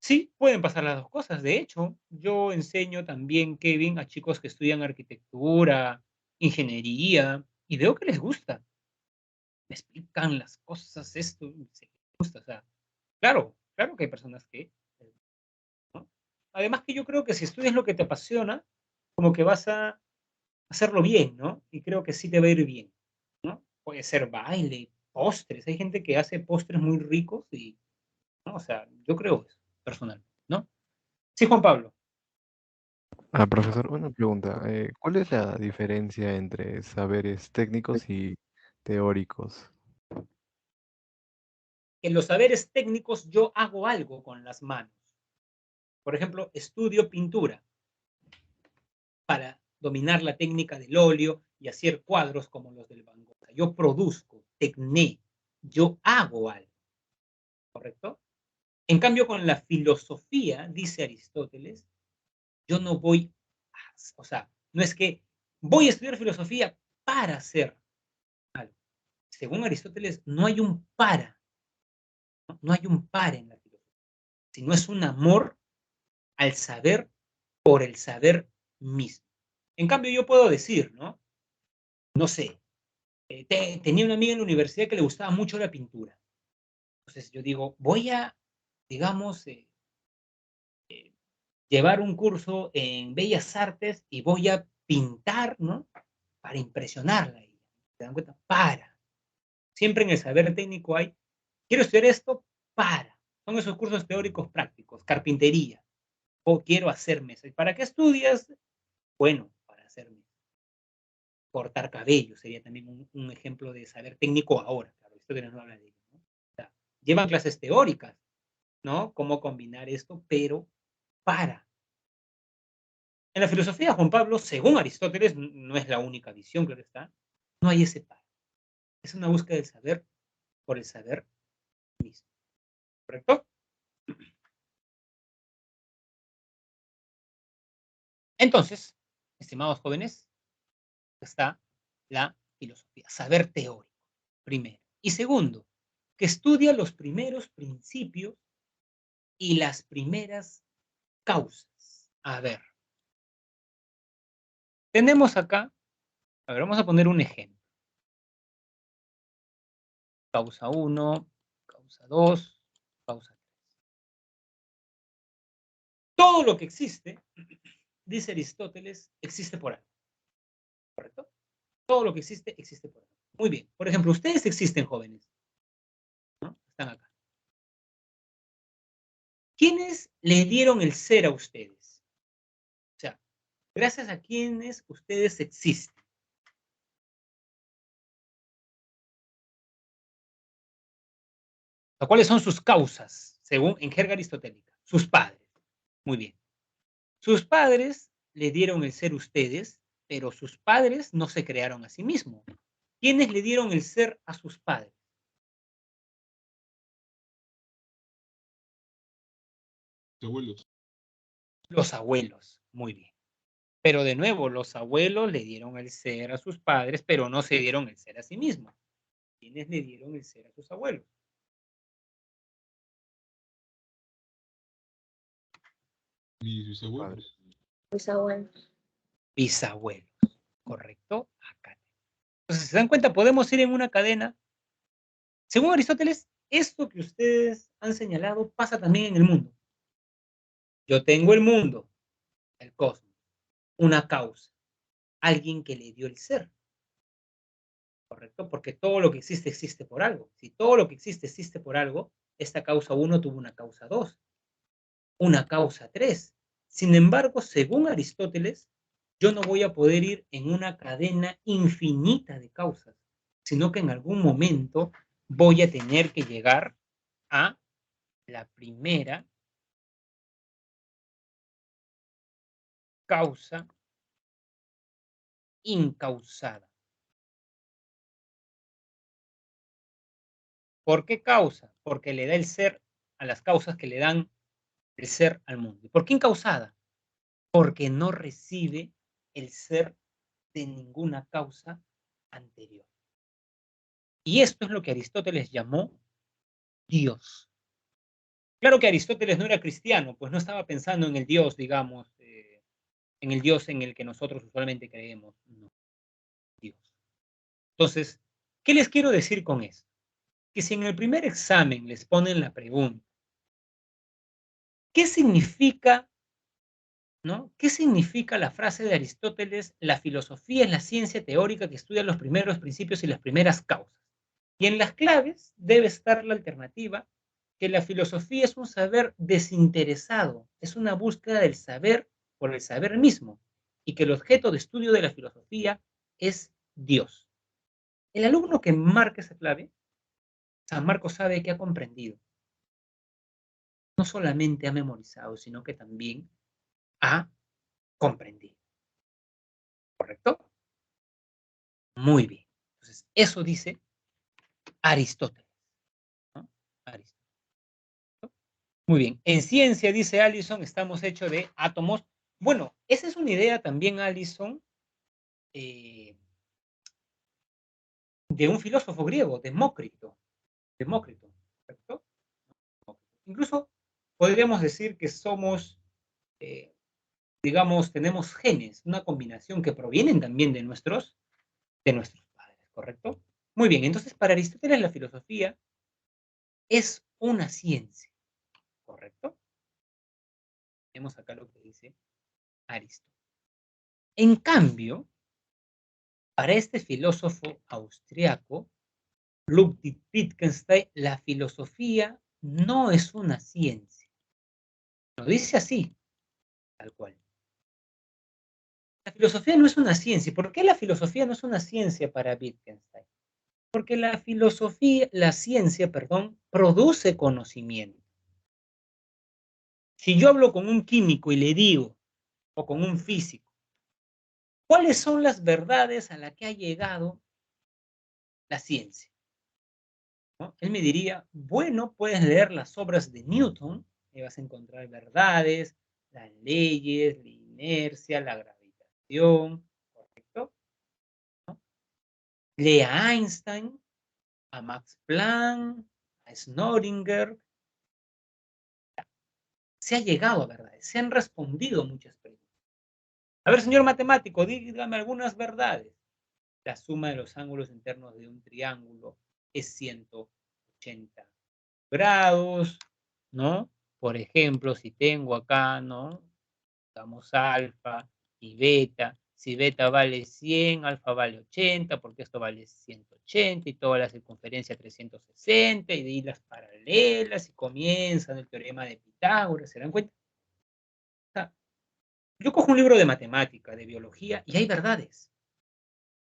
Sí, pueden pasar las dos cosas. De hecho, yo enseño también, Kevin, a chicos que estudian arquitectura, ingeniería, y veo que les gusta. Me explican las cosas, esto, les gusta. O sea, claro, claro que hay personas que, ¿no? Además que yo creo que si estudias lo que te apasiona, como que vas a hacerlo bien, ¿no? Y creo que sí te va a ir bien, ¿no? Puede ser baile, postres. Hay gente que hace postres muy ricos y, ¿no? O sea, yo creo eso, personal, ¿no? Sí, Juan Pablo. Profesor, una pregunta. ¿Cuál es la diferencia entre saberes técnicos y teóricos? En los saberes técnicos yo hago algo con las manos. Por ejemplo, estudio pintura para dominar la técnica del óleo y hacer cuadros como los del Van Gogh. Yo produzco, tecné, yo hago algo, ¿correcto? En cambio, con la filosofía, dice Aristóteles, yo no voy, o sea, no es que voy a estudiar filosofía para hacer algo. Según Aristóteles, no hay un para, no hay un para en la filosofía, sino es un amor al saber por el saber mismo. En cambio, yo puedo decir, ¿no? No sé, tenía una amiga en la universidad que le gustaba mucho la pintura. Entonces yo digo, voy a, digamos, llevar un curso en Bellas Artes y voy a pintar, ¿no? Para impresionarla. ¿Se dan cuenta? Para. Siempre en el saber técnico hay, quiero estudiar esto para. Son esos cursos teóricos prácticos, carpintería. O quiero hacer mesas. ¿Para qué estudias? Bueno, para hacer mesas. Cortar cabello sería también un ejemplo de saber técnico ahora. Claro, esto no habla de ello, ¿no? O sea, llevan clases teóricas, ¿no? Cómo combinar esto, pero para. En la filosofía, Juan Pablo, según Aristóteles, no es la única visión, claro está, no hay ese para. Es una búsqueda del saber por el saber mismo. ¿Correcto? Entonces, estimados jóvenes, está la filosofía, saber teórico, primero. Y segundo, que estudia los primeros principios y las primeras causas. A ver, tenemos acá, a ver, vamos a poner un ejemplo. Causa 1, causa 2, causa 3. Todo lo que existe, dice Aristóteles, existe por algo. ¿Correcto? Todo lo que existe, existe por algo. Muy bien. Por ejemplo, ustedes existen, jóvenes, ¿no? Están acá. ¿Quiénes le dieron el ser a ustedes? O sea, gracias a quienes ustedes existen. ¿Cuáles son sus causas, según en jerga aristotélica? Sus padres. Muy bien. Sus padres le dieron el ser a ustedes, pero sus padres no se crearon a sí mismos. ¿Quiénes le dieron el ser a sus padres? Los abuelos. Los abuelos. Muy bien. Pero de nuevo, los abuelos le dieron el ser a sus padres, pero no se dieron el ser a sí mismos. ¿Quiénes le dieron el ser a sus abuelos? Mis bisabuelos. Padres. Mis abuelos. Bisabuelos. ¿Correcto? Acá. Entonces, ¿se dan cuenta? Podemos ir en una cadena. Según Aristóteles, esto que ustedes han señalado pasa también en el mundo. Yo tengo el mundo, el cosmos, una causa, alguien que le dio el ser. ¿Correcto? Porque todo lo que existe, existe por algo. Si todo lo que existe, existe por algo, esta causa 1 tuvo una causa 2, una causa 3. Sin embargo, según Aristóteles, yo no voy a poder ir en una cadena infinita de causas, sino que en algún momento voy a tener que llegar a la primera causa incausada. ¿Por qué causa? Porque le da el ser a las causas que le dan el ser al mundo. ¿Por qué incausada? Porque no recibe el ser de ninguna causa anterior. Y esto es lo que Aristóteles llamó Dios. Claro que Aristóteles no era cristiano, pues no estaba pensando en el Dios, digamos, en el Dios en el que nosotros usualmente creemos. No, Dios. Entonces, ¿qué les quiero decir con esto? Que si en el primer examen les ponen la pregunta, ¿qué significa, ¿no? ¿Qué significa la frase de Aristóteles? La filosofía es la ciencia teórica que estudia los primeros principios y las primeras causas. Y en las claves debe estar la alternativa que la filosofía es un saber desinteresado, es una búsqueda del saber por el saber mismo, y que el objeto de estudio de la filosofía es Dios. El alumno que marca esa clave, San Marcos sabe que ha comprendido. No solamente ha memorizado, sino que también ha comprendido. ¿Correcto? Muy bien. Entonces, eso dice Aristóteles, ¿no? Aristóteles. Muy bien. En ciencia, dice Allison, estamos hechos de átomos. Bueno, esa es una idea también, Allison, de un filósofo griego, Demócrito. Demócrito, ¿correcto? Incluso podríamos decir que somos, digamos, tenemos genes, una combinación que provienen también de nuestros padres, ¿correcto? Muy bien, entonces para Aristóteles la filosofía es una ciencia, ¿correcto? Vemos acá lo que dice Aristóteles. En cambio, para este filósofo austriaco, Ludwig Wittgenstein, la filosofía no es una ciencia. Lo dice así, tal cual. La filosofía no es una ciencia. ¿Por qué la filosofía no es una ciencia para Wittgenstein? Porque la ciencia, produce conocimiento. Si yo hablo con un químico y le digo, o con un físico, ¿cuáles son las verdades a las que ha llegado la ciencia? ¿No? Él me diría, bueno, puedes leer las obras de Newton y vas a encontrar verdades, las leyes, la inercia, la gravitación, ¿correcto? ¿No? Lee a Einstein, a Max Planck, a Schrödinger. Se ha llegado a verdades, se han respondido muchas preguntas. A ver, señor matemático, dígame algunas verdades. La suma de los ángulos internos de un triángulo es 180 grados, ¿no? Por ejemplo, si tengo acá, ¿no? Damos alfa y beta. Si beta vale 100, alfa vale 80, porque esto vale 180 y toda la circunferencia 360 y de ahí las paralelas y comienzan el teorema de Pitágoras, ¿se dan cuenta? O sea, yo cojo un libro de matemática, de biología y hay verdades.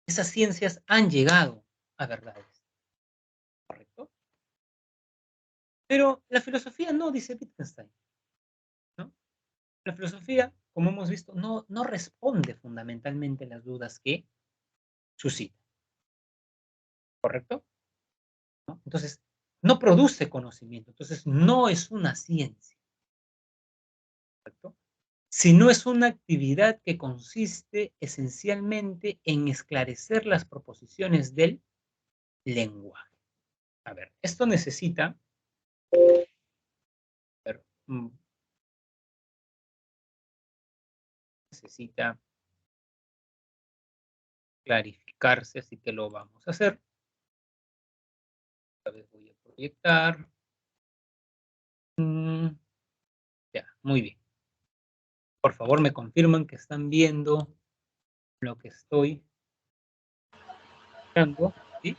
Esas ciencias han llegado a verdades, ¿correcto? Pero la filosofía no, dice Wittgenstein, ¿no? La filosofía, como hemos visto, no responde fundamentalmente las dudas que suscita, ¿correcto? ¿No? Entonces, no produce conocimiento, entonces no es una ciencia, ¿correcto? Sino es una actividad que consiste esencialmente en esclarecer las proposiciones del lenguaje. A ver, esto necesita, necesita clarificarse, así que lo vamos a hacer. Esta vez voy a proyectar. Ya, muy bien. Por favor, me confirman que están viendo lo que estoy mostrando, ¿sí?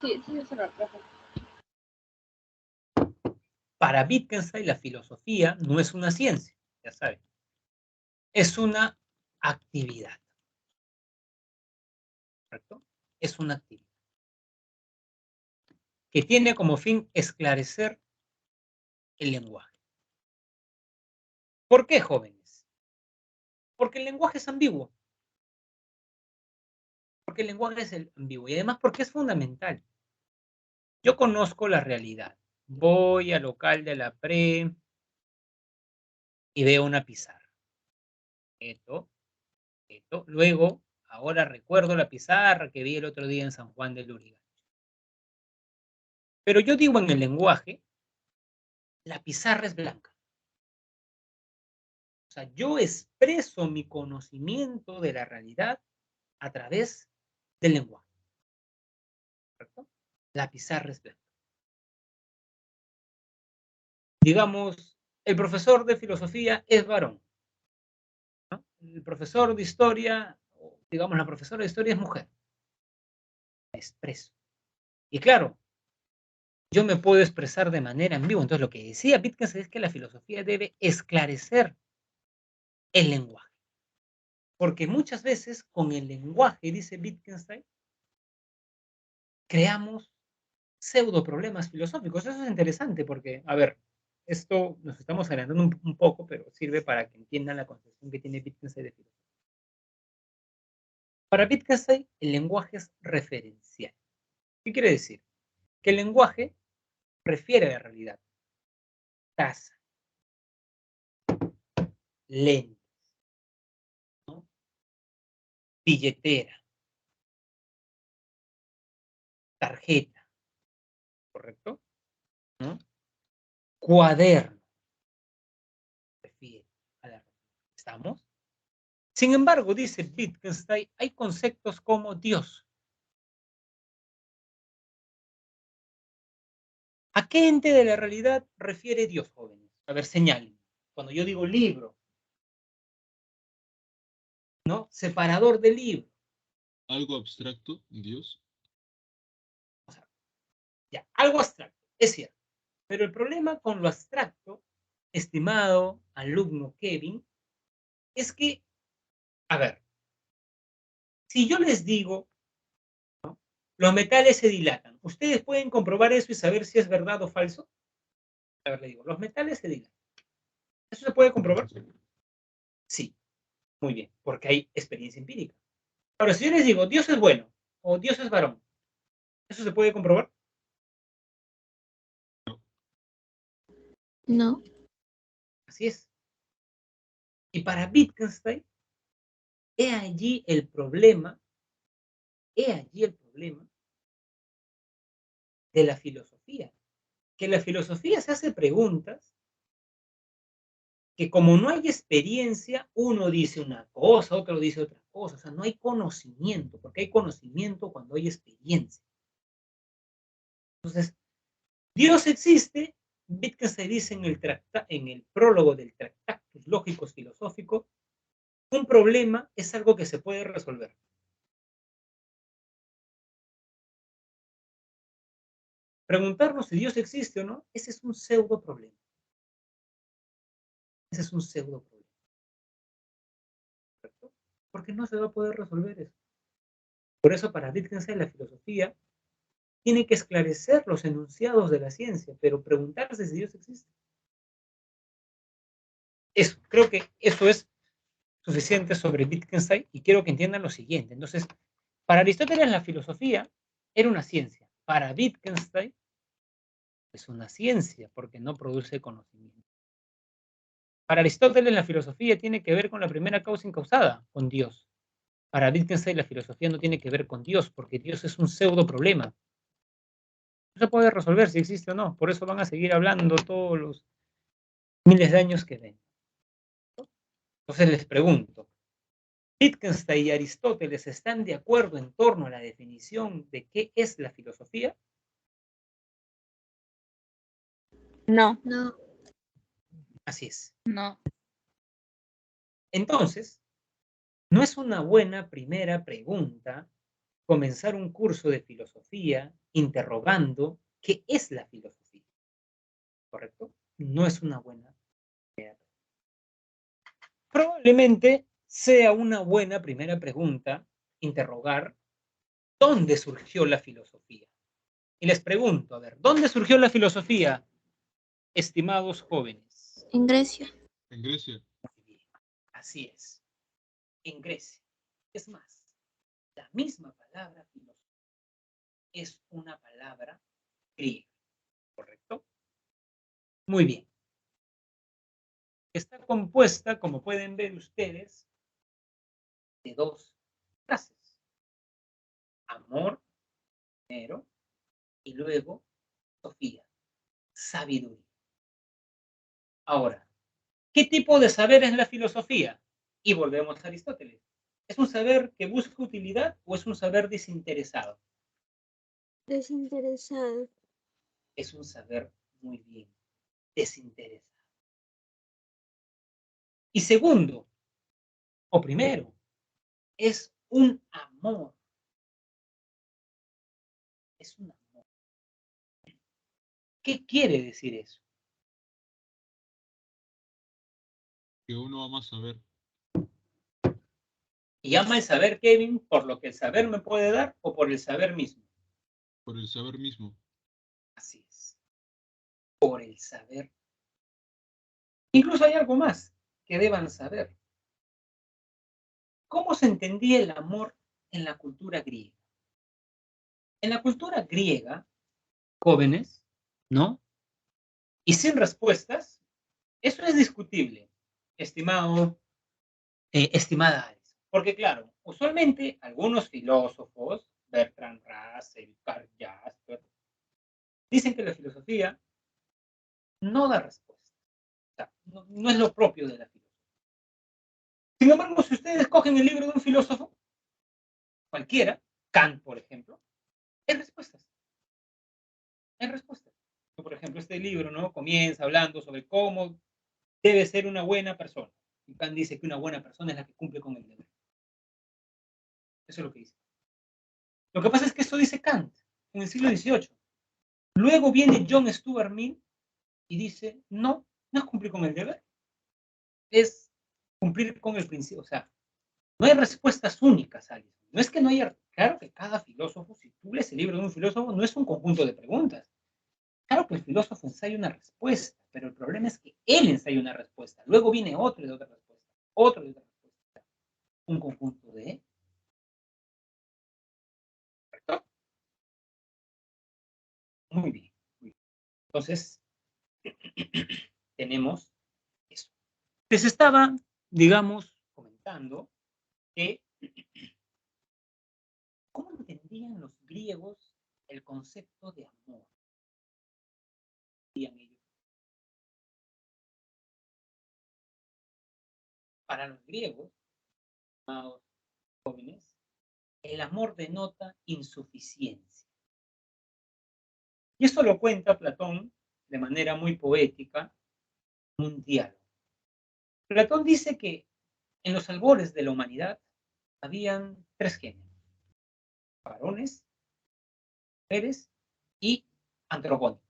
Sí, sí, se lo profe. Para Wittgenstein, la filosofía no es una ciencia, ya saben. Es una actividad. ¿Correcto? Es una actividad que tiene como fin esclarecer el lenguaje. ¿Por qué, jóvenes? Porque el lenguaje es ambiguo. Porque el lenguaje es ambiguo y además porque es fundamental. Yo conozco la realidad. Voy al local de la pre y veo una pizarra. Esto. Luego, ahora recuerdo la pizarra que vi el otro día en San Juan del Lurigancho. Pero yo digo en el lenguaje, la pizarra es blanca. O sea, yo expreso mi conocimiento de la realidad a través del lenguaje. ¿Correcto? La pizarra es blanca. Digamos, el profesor de filosofía es varón, ¿no? El profesor de historia, digamos, la profesora de historia es mujer. La expreso. Y claro, yo me puedo expresar de manera ambigua. Entonces, lo que decía Wittgenstein es que la filosofía debe esclarecer el lenguaje. Porque muchas veces con el lenguaje, dice Wittgenstein, creamos pseudo problemas filosóficos. Eso es interesante porque, a ver, esto nos estamos adelantando un poco, pero sirve para que entiendan la concepción que tiene Wittgenstein de filosofía. Para Wittgenstein, el lenguaje es referencial. ¿Qué quiere decir? Que el lenguaje refiere a la realidad. Taza, lentes, ¿no? Billetera, tarjeta, ¿correcto? ¿No? Cuaderno, refiere a la realidad. ¿Estamos? Sin embargo, dice Wittgenstein, hay conceptos como Dios. ¿A qué ente de la realidad refiere Dios, jóvenes? A ver, señalen. Cuando yo digo libro, ¿no? Separador de libro. Algo abstracto, Dios. O sea, ya, algo abstracto, es cierto. Pero el problema con lo abstracto, estimado alumno Kevin, es que, a ver, si yo les digo, ¿no? Los metales se dilatan, ¿ustedes pueden comprobar eso y saber si es verdad o falso? A ver, le digo, los metales se dilatan. ¿Eso se puede comprobar? Sí, muy bien, porque hay experiencia empírica. Ahora, si yo les digo, Dios es bueno o Dios es varón, ¿eso se puede comprobar? No. Así es. Y para Wittgenstein, he allí el problema de la filosofía. Que la filosofía se hace preguntas que como no hay experiencia, uno dice una cosa, otro dice otra cosa. O sea, no hay conocimiento, porque hay conocimiento cuando hay experiencia. Entonces, Dios existe, Wittgenstein dice en el prólogo del Tractatus Lógicos Filosóficos, un problema es algo que se puede resolver. Preguntarnos si Dios existe o no, ese es un pseudo problema. Ese es un pseudo problema. ¿Correcto? Porque no se va a poder resolver eso. Por eso para Wittgenstein la filosofía tiene que esclarecer los enunciados de la ciencia, pero preguntarse si Dios existe. Eso, creo que eso es suficiente sobre Wittgenstein y quiero que entiendan lo siguiente. Entonces, para Aristóteles la filosofía era una ciencia. Para Wittgenstein es una ciencia porque no produce conocimiento. Para Aristóteles la filosofía tiene que ver con la primera causa incausada, con Dios. Para Wittgenstein la filosofía no tiene que ver con Dios porque Dios es un pseudo problema. No se puede resolver si existe o no. Por eso van a seguir hablando todos los miles de años que ven. Entonces les pregunto, ¿Wittgenstein y Aristóteles están de acuerdo en torno a la definición de qué es la filosofía? No. No. Así es. No. Entonces, no es una buena primera pregunta comenzar un curso de filosofía interrogando qué es la filosofía. ¿Correcto? No es una buena idea. Probablemente sea una buena primera pregunta interrogar dónde surgió la filosofía. Y les pregunto, a ver, ¿dónde surgió la filosofía, estimados jóvenes? En Grecia. En Grecia. Muy bien, así es, en Grecia. Es más, la misma palabra filosofía es una palabra griega, ¿correcto? Muy bien. Está compuesta, como pueden ver ustedes, de dos frases. Amor, primero, y luego Sofía, sabiduría. Ahora, ¿qué tipo de saber es la filosofía? Y volvemos a Aristóteles. ¿Es un saber que busca utilidad o es un saber desinteresado? Desinteresado. Es un saber muy bien, desinteresado. Y segundo, o primero, es un amor. Es un amor. ¿Qué quiere decir eso? Que uno ama saber. Y ama el saber, Kevin, por lo que el saber me puede dar o por el saber mismo. Por el saber mismo. Así es. Por el saber. Incluso hay algo más que deban saber. ¿Cómo se entendía el amor en la cultura griega. En la cultura griega, jóvenes, ¿no? Y sin respuestas, eso es discutible, estimada Alice. Porque claro, usualmente algunos filósofos, Bertrand Russell, Karl Jasper, dicen que la filosofía no da respuesta. O sea, no es lo propio de la filosofía. Sin embargo, si ustedes cogen el libro de un filósofo, cualquiera, Kant, por ejemplo, hay respuestas. Hay respuestas. Por ejemplo, este libro, ¿no? Comienza hablando sobre cómo debe ser una buena persona. Y Kant dice que una buena persona es la que cumple con el deber. Eso es lo que dice. Lo que pasa es que eso dice Kant en el siglo XVIII. Luego viene John Stuart Mill y dice, no, no es cumplir con el deber. Es cumplir con el principio. O sea, no hay respuestas únicas, Alice. No es que no haya... Claro que cada filósofo, si tú lees el libro de un filósofo, no es un conjunto de preguntas. Claro que el filósofo ensaya una respuesta, pero el problema es que él ensaya una respuesta. Luego viene otro de otra respuesta, otro de otra respuesta. Un conjunto de... ¿Correcto? Muy bien. Muy bien. Entonces, tenemos eso. Les estaba, digamos, comentando que cómo entendían los griegos el concepto de amor. Ellos. Para los griegos, llamados jóvenes, el amor denota insuficiencia. Y esto lo cuenta Platón de manera muy poética en un diálogo. Platón dice que en los albores de la humanidad habían tres géneros: varones, mujeres y androgónicos.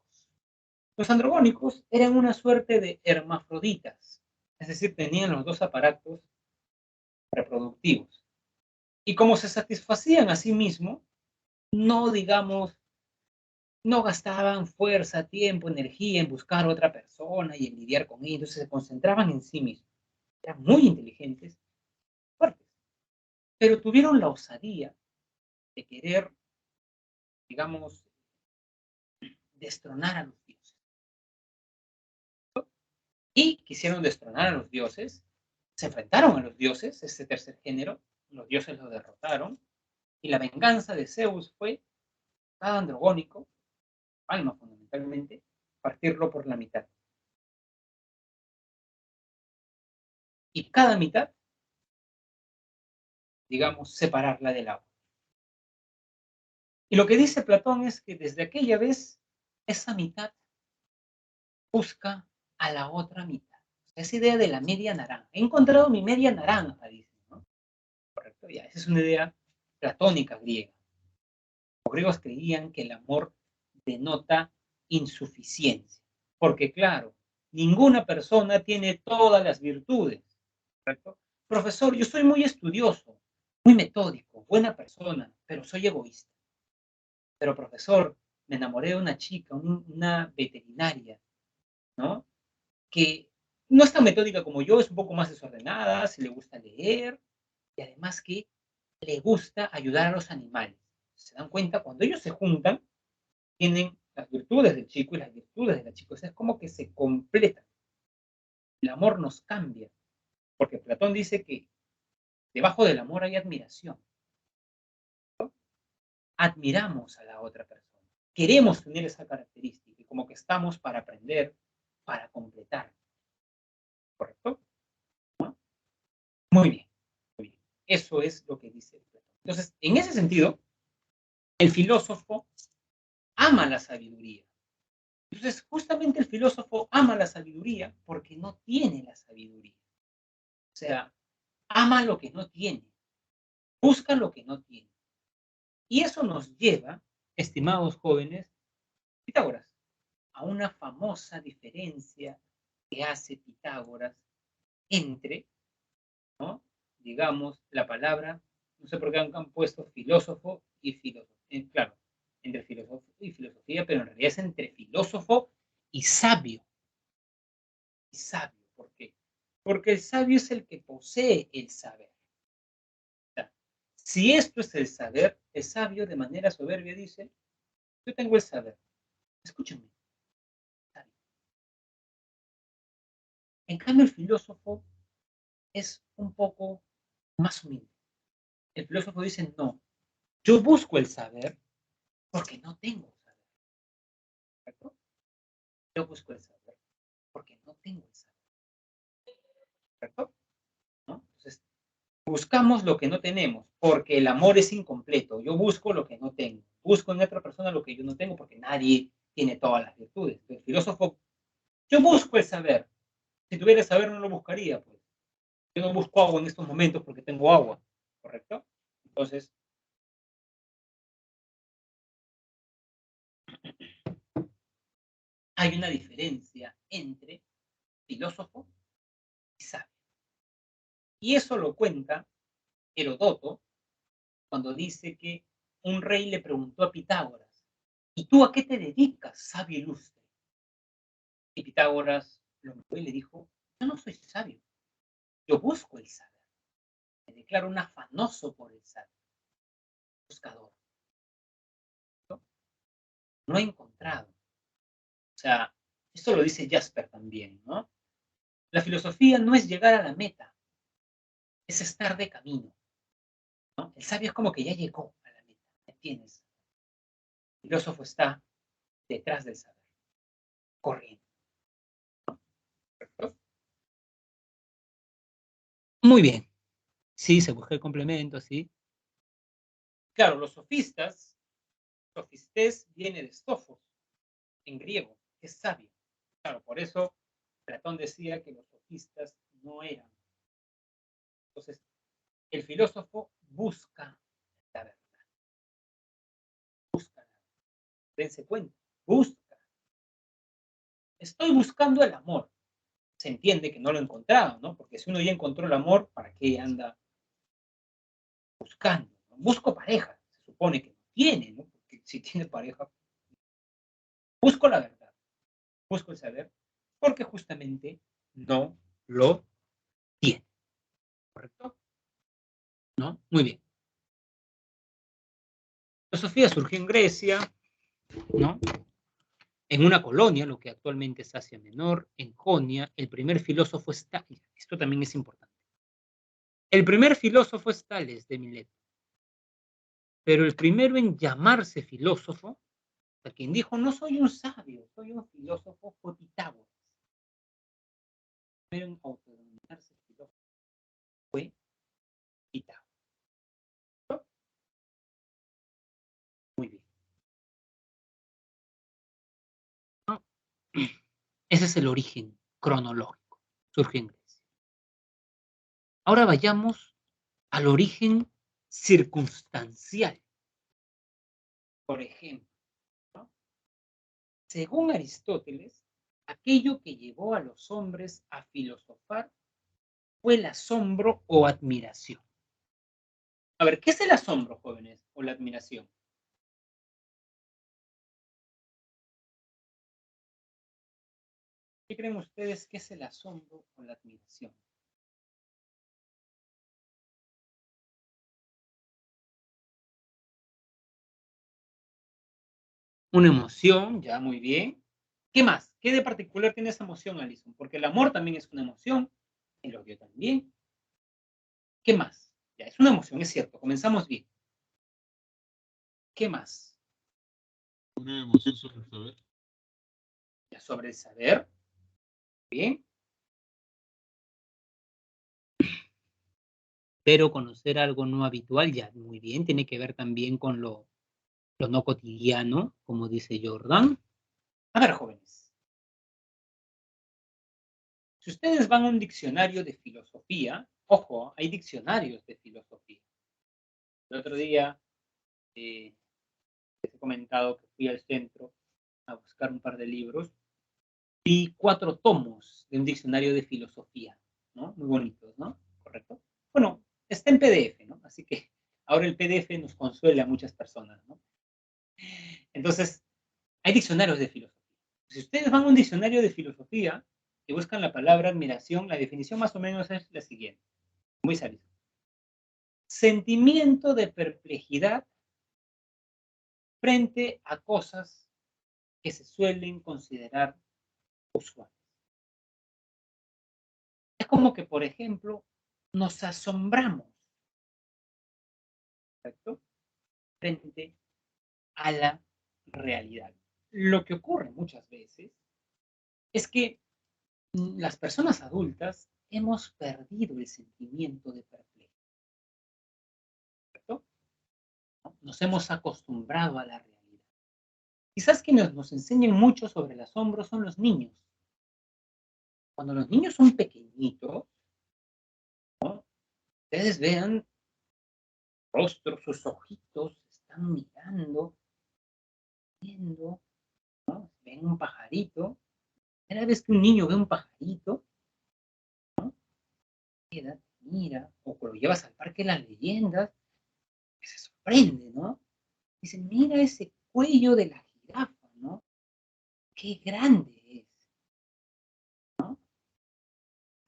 Los androgónicos eran una suerte de hermafroditas, es decir, tenían los dos aparatos reproductivos. Y como se satisfacían a sí mismos, no, digamos, no gastaban fuerza, tiempo, energía en buscar a otra persona y en lidiar con ella, entonces se concentraban en sí mismos. Eran muy inteligentes, fuertes, pero tuvieron la osadía de querer, digamos, destronar a los dioses. Y quisieron destronar a los dioses, se enfrentaron a los dioses, este tercer género, los dioses los derrotaron, y la venganza de Zeus fue, cada androgónico, alma fundamentalmente, partirlo por la mitad. Y cada mitad, digamos, separarla del agua. Y lo que dice Platón es que desde aquella vez, esa mitad busca a la otra mitad. Esa idea de la media naranja. He encontrado mi media naranja, dice, ¿no? Correcto, ya. Esa es una idea platónica griega. Los griegos creían que el amor denota insuficiencia. Porque, claro, ninguna persona tiene todas las virtudes. ¿Correcto? Profesor, yo soy muy estudioso, muy metódico, buena persona, pero soy egoísta. Pero, profesor, me enamoré de una chica, una veterinaria, ¿no? Que no es tan metódica como yo, es un poco más desordenada, se le gusta leer, y además que le gusta ayudar a los animales. Se dan cuenta, cuando ellos se juntan, tienen las virtudes del chico y las virtudes de la chica. O sea, es como que se completan. El amor nos cambia, porque Platón dice que debajo del amor hay admiración. ¿No? Admiramos a la otra persona. Queremos tener esa característica, y como que estamos para aprender, para completar. ¿Correcto? ¿No? Muy bien, muy bien. Eso es lo que dice Platón. Entonces, en ese sentido, el filósofo ama la sabiduría. Entonces, justamente el filósofo ama la sabiduría porque no tiene la sabiduría. O sea, ama lo que no tiene, busca lo que no tiene. Y eso nos lleva, estimados jóvenes, Pitágoras, a una famosa diferencia que hace Pitágoras entre, ¿no? Digamos, la palabra, no sé por qué han puesto filósofo y filosofía, claro, entre filósofo y filosofía, pero en realidad es entre filósofo y sabio. Y sabio, ¿por qué? Porque el sabio es el que posee el saber. O sea, Si esto es el saber, el sabio de manera soberbia dice, yo tengo el saber. Escúchenme. En cambio, el filósofo es un poco más humilde. El filósofo dice, no, yo busco el saber porque no tengo saber. ¿Correcto? Yo busco el saber porque no tengo el saber. ¿Correcto? ¿No? Entonces, buscamos lo que no tenemos porque el amor es incompleto. Yo busco lo que no tengo. Busco en otra persona lo que yo no tengo porque nadie tiene todas las virtudes. El filósofo, yo busco el saber. Si tuviera saber no lo buscaría, pues. Yo no busco agua en estos momentos porque tengo agua, ¿correcto? Entonces, hay una diferencia entre filósofo y sabio. Y eso lo cuenta Herodoto cuando dice que un rey le preguntó a Pitágoras, ¿y tú a qué te dedicas, sabio ilustre? Y Pitágoras lo miró y le dijo, yo no soy sabio, yo busco el saber. Me declaro un afanoso por el saber, buscador. No he encontrado. O sea, esto lo dice Jasper también, ¿no? La filosofía no es llegar a la meta, es estar de camino, ¿no? El sabio es como que ya llegó a la meta, ¿me entiendes? El filósofo está detrás del saber, corriendo. ¿Correcto? Muy bien. Sí, se busca el complemento, sí. Claro, los sofistas, sofistés viene de sofos, en griego, que es sabio. Claro, por eso Platón decía que los sofistas no eran. Entonces, el filósofo busca la verdad. Busca la verdad. Dense cuenta, busca. Estoy buscando el amor. Se entiende que no lo he encontrado, ¿no? Porque si uno ya encontró el amor, ¿para qué anda buscando? ¿No? Busco pareja, se supone que no tiene, ¿no? Porque si tiene pareja, busco la verdad, busco el saber, porque justamente no lo tiene. ¿Correcto? ¿No? Muy bien. La filosofía surgió en Grecia, ¿no? En una colonia, lo que actualmente es Asia Menor, en Jonia, el primer filósofo es Tales. Esto también es importante. El primer filósofo es Tales de Mileto. Pero el primero en llamarse filósofo, a quien dijo, no soy un sabio, soy un filósofo, fue Pitágoras. El primero en autodenominarse filósofo fue Pitágoras. Muy bien. ¿No? Ese es el origen cronológico. Surge en Grecia. Ahora vayamos al origen circunstancial. Por ejemplo, ¿no? Según Aristóteles, aquello que llevó a los hombres a filosofar fue el asombro o admiración. A ver, ¿qué es el asombro, jóvenes, o la admiración? ¿Qué creen ustedes que es el asombro o la admiración? Una emoción, ya muy bien. ¿Qué más? ¿Qué de particular tiene esa emoción, Alison? Porque el amor también es una emoción, el odio también. ¿Qué más? Ya, es una emoción, es cierto, comenzamos bien. ¿Qué más? Una emoción sobre el saber. Ya, sobre el saber. Bien. Pero conocer algo no habitual, ya, muy bien, tiene que ver también con lo no cotidiano, como dice Jordan. A ver, jóvenes. Si ustedes van a un diccionario de filosofía, ojo, hay diccionarios de filosofía. El otro día les he comentado que fui al centro a buscar un par de libros. Vi 4 tomos de un diccionario de filosofía, ¿no? Muy bonitos, ¿no? ¿Correcto? Bueno, está en PDF, ¿no? Así que ahora el PDF nos consuela a muchas personas, ¿no? Entonces, hay diccionarios de filosofía. Si ustedes van a un diccionario de filosofía y buscan la palabra admiración, la definición más o menos es la siguiente. Muy sabia. sentimiento de perplejidad frente a cosas que se suelen considerar usuales. Es como que, por ejemplo, nos asombramos, ¿correcto?, frente a la realidad. Lo que ocurre muchas veces es que las personas adultas hemos perdido el sentimiento de perplejidad, ¿correcto? Nos hemos acostumbrado a la realidad. Quizás quienes nos enseñan mucho sobre el asombro son los niños. Cuando los niños son pequeñitos, ¿no?, ustedes vean rostros, sus ojitos están mirando, viendo, ¿no? Ven un pajarito. Cada vez que un niño ve un pajarito, ¿no?, queda, mira, o lo llevas al parque de las leyendas, que se sorprende, ¿no? Dice, mira ese cuello de la jirafa, ¿no? Qué grande es, ¿no?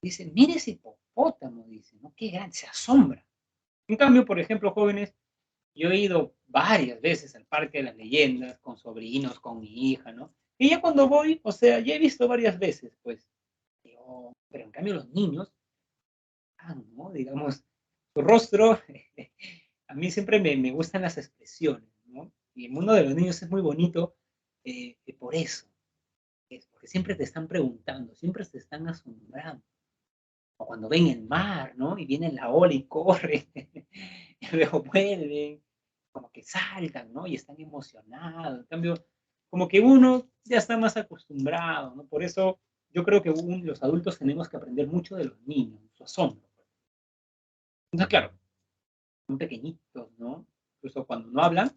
Dice, mira ese hipopótamo, dice, ¿no? Qué grande, se asombra. En cambio, por ejemplo, jóvenes, yo he ido varias veces al Parque de las Leyendas con sobrinos, con mi hija, ¿no? Y ya cuando voy, o sea, ya he visto varias veces, pues. Pero en cambio los niños, ¿no? Digamos, su rostro, a mí siempre me gustan las expresiones, ¿no? Y el mundo de los niños es muy bonito por eso. Es porque siempre te están preguntando, siempre te están asombrando. O cuando ven el mar, ¿no? Y viene la ola y corre, y luego vuelven, como que saltan, ¿no? Y están emocionados. En cambio, como que uno ya está más acostumbrado, ¿no? Por eso yo creo que los adultos tenemos que aprender mucho de los niños, su asombro. Entonces, claro, son pequeñitos, ¿no? Incluso cuando no hablan,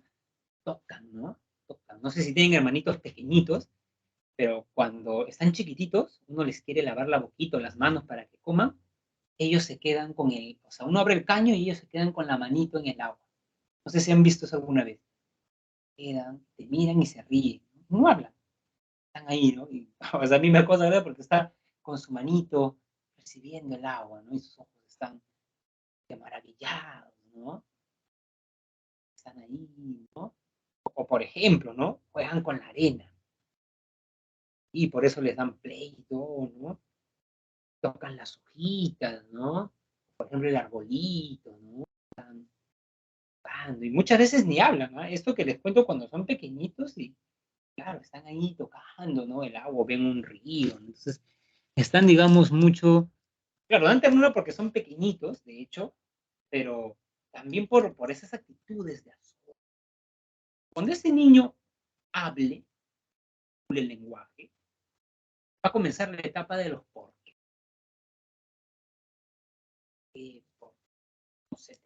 tocan, ¿no? Tocan. No sé si tienen hermanitos pequeñitos, pero cuando están chiquititos, uno les quiere lavar la boquita o las manos para que coman, ellos se quedan con o sea, uno abre el caño y ellos se quedan con la manito en el agua. No sé si han visto eso alguna vez. Quedan, te miran y se ríen. No hablan. Están ahí, ¿no? Y, o sea, a mí me acosa, ¿verdad? Porque está con su manito percibiendo el agua, ¿no? Y sus ojos están maravillados, ¿no? Están ahí, ¿no? O por ejemplo, ¿no? Juegan con la arena. Y por eso les dan play y todo, ¿no? Tocan las hojitas, ¿no? Por ejemplo, el arbolito, ¿no? Están tocando. Y muchas veces ni hablan, ¿no? Esto que les cuento cuando son pequeñitos y, claro, están ahí tocando, ¿no? El agua, ven un río. Entonces, están, digamos, mucho. Claro, dan ternura porque son pequeñitos, de hecho, pero también por esas actitudes de asombro. Cuando ese niño hable el lenguaje, va a comenzar la etapa de los por qué. No sé,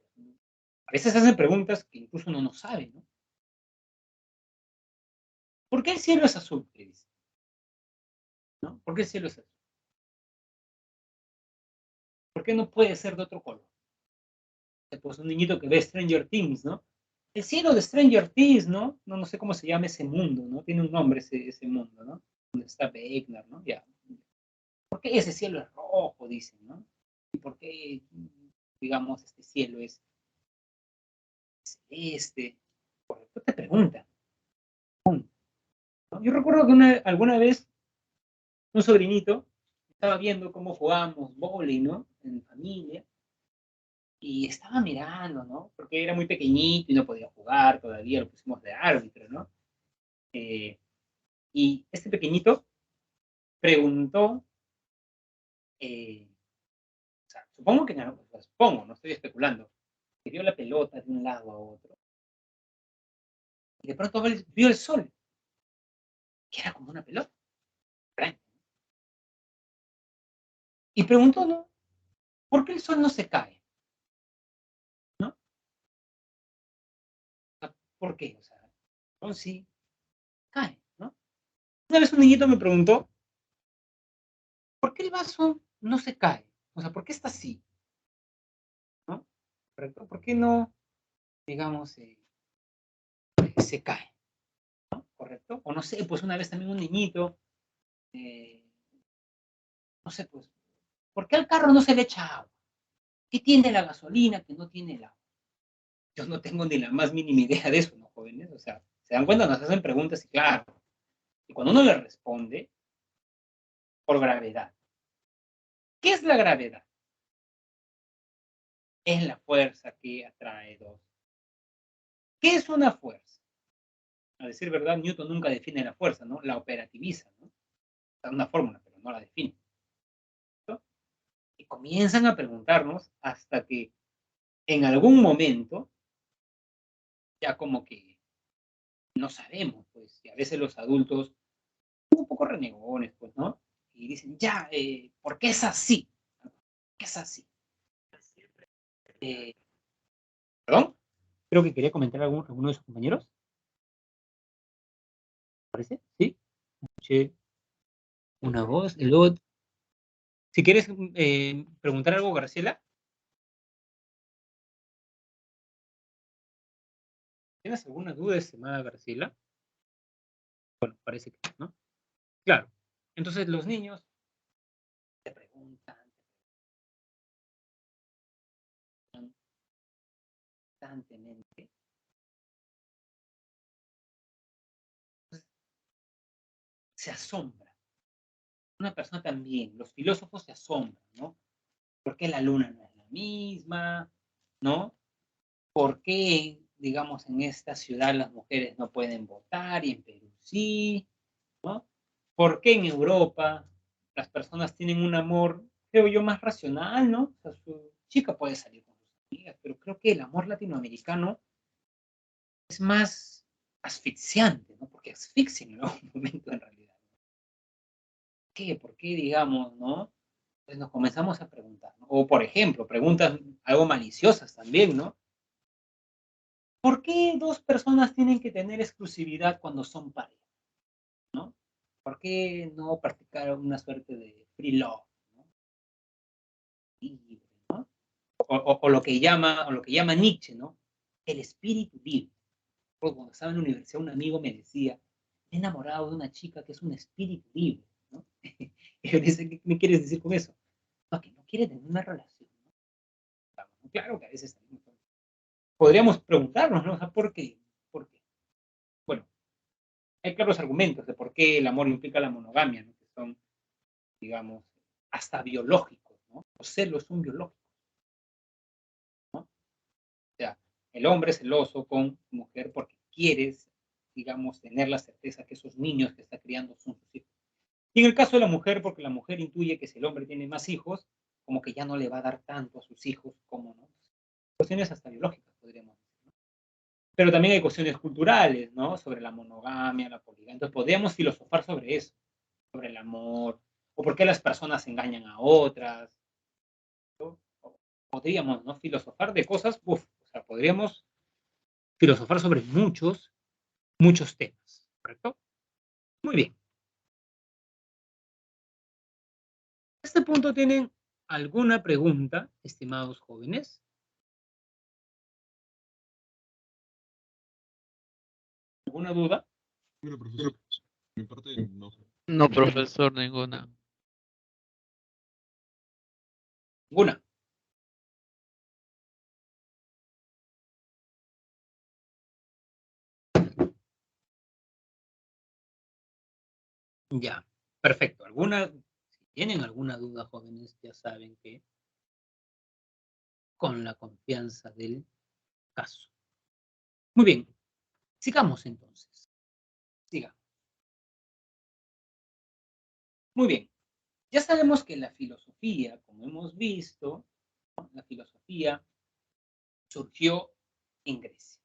a veces hacen preguntas que incluso uno no sabe, ¿no? ¿Por qué el cielo es azul? Le dice, ¿no? ¿Por qué el cielo es azul? ¿Por qué no puede ser de otro color? Pues un niñito que ve Stranger Things, ¿no? El cielo de Stranger Things, ¿no? No sé cómo se llama ese mundo, ¿no? Tiene un nombre ese mundo, ¿no? Donde está Wegner, ¿no? Ya. ¿Por qué ese cielo es rojo? Dicen, ¿no? ¿Y por qué, digamos, este cielo es celeste? ¿Por qué te preguntan? ¿No? Yo recuerdo que alguna vez un sobrinito estaba viendo cómo jugábamos vóley, ¿no? En familia. Y estaba mirando, ¿no? Porque era muy pequeñito y no podía jugar todavía, lo pusimos de árbitro, ¿no? Y este pequeñito preguntó, o sea, supongo que no, supongo, no estoy especulando, que vio la pelota de un lado a otro. Y de pronto vio el sol, que era como una pelota. Y preguntó, ¿no? ¿Por qué el sol no se cae? ¿No? ¿Por qué? O sea, no, sí, cae, ¿no? Una vez un niñito me preguntó, ¿por qué el vaso no se cae? O sea, ¿por qué está así? ¿No? ¿Correcto? ¿Por qué no, digamos, se cae? ¿No? ¿Correcto? O no sé, pues una vez también un niñito, no sé, pues, ¿por qué al carro no se le echa agua? ¿Qué tiene la gasolina que no tiene el agua? Yo no tengo ni la más mínima idea de eso, ¿no, jóvenes? O sea, se dan cuenta, nos hacen preguntas y claro, y cuando uno le responde, por gravedad. ¿Qué es la gravedad? Es la fuerza que atrae dos. ¿Qué es una fuerza? A decir verdad, Newton nunca define la fuerza, ¿no? La operativiza, ¿no? Da una fórmula, pero no la define. ¿No? Y comienzan a preguntarnos hasta que en algún momento, ya como que no sabemos, pues, y a veces los adultos, un poco renegones, pues, ¿no? Y dicen, ya, ¿por qué es así? ¿Por qué es así? Eh, ¿Perdón? Creo que quería comentar alguno de sus compañeros. ¿Parece? ¿Sí? Escuché una voz. Y luego, si quieres preguntar algo, Graciela. ¿Tienes alguna duda, estimada Graciela? Bueno, parece que no. Claro. Entonces los niños te preguntan constantemente. Se asombra. Una persona también, los filósofos se asombran, ¿no? ¿Por qué la luna no es la misma? ¿No? ¿Por qué, digamos, en esta ciudad las mujeres no pueden votar y en Perú sí? ¿No? ¿Por qué en Europa las personas tienen un amor, creo yo, más racional, ¿no? O sea, su chica puede salir con sus amigas, pero creo que el amor latinoamericano es más asfixiante, ¿no? Porque asfixia en algún momento en realidad. ¿Qué? ¿Por qué, digamos, no? Pues nos comenzamos a preguntar, ¿no? O, por ejemplo, preguntas algo maliciosas también, ¿no? ¿Por qué dos personas tienen que tener exclusividad cuando son pareja? ¿No? ¿Por qué no practicar una suerte de free love? ¿No? Libre, ¿no? O lo que llama Nietzsche, ¿no? El espíritu libre. Cuando estaba en la universidad, un amigo me decía, me he enamorado de una chica que es un espíritu libre, ¿no? Y yo le decía, ¿qué me quieres decir con eso? No, que no quiere tener una relación, ¿no? Claro que a veces podríamos preguntarnos, ¿no? O sea, ¿por qué? ¿Por qué? Bueno, hay claros argumentos de por qué el amor implica la monogamia, ¿no? Que son, digamos, hasta biológicos, ¿no? Los celos son biológicos, ¿no? O sea, el hombre es celoso con su mujer porque quieres, digamos, tener la certeza que esos niños que está criando son sus hijos. Y en el caso de la mujer, porque la mujer intuye que si el hombre tiene más hijos, como que ya no le va a dar tanto a sus hijos como, ¿no? Cuestiones hasta biológicas, podríamos decir. Pero también hay cuestiones culturales, ¿no? Sobre la monogamia, la poligamia. Entonces podríamos filosofar sobre eso, sobre el amor, o por qué las personas engañan a otras. ¿No? Podríamos, ¿no? Filosofar de cosas, o sea, podríamos filosofar sobre muchos temas, ¿correcto? Muy bien. ¿A este punto tienen alguna pregunta, estimados jóvenes? ¿Alguna duda? Bueno, profesor, mi parte no. No, profesor, ninguna. ¿Ninguna? Ya, perfecto. Si tienen alguna duda, jóvenes, ya saben que con la confianza del caso. Muy bien, sigamos entonces. Sigamos. Muy bien. Ya sabemos que la filosofía, como hemos visto, ¿no? La filosofía surgió en Grecia.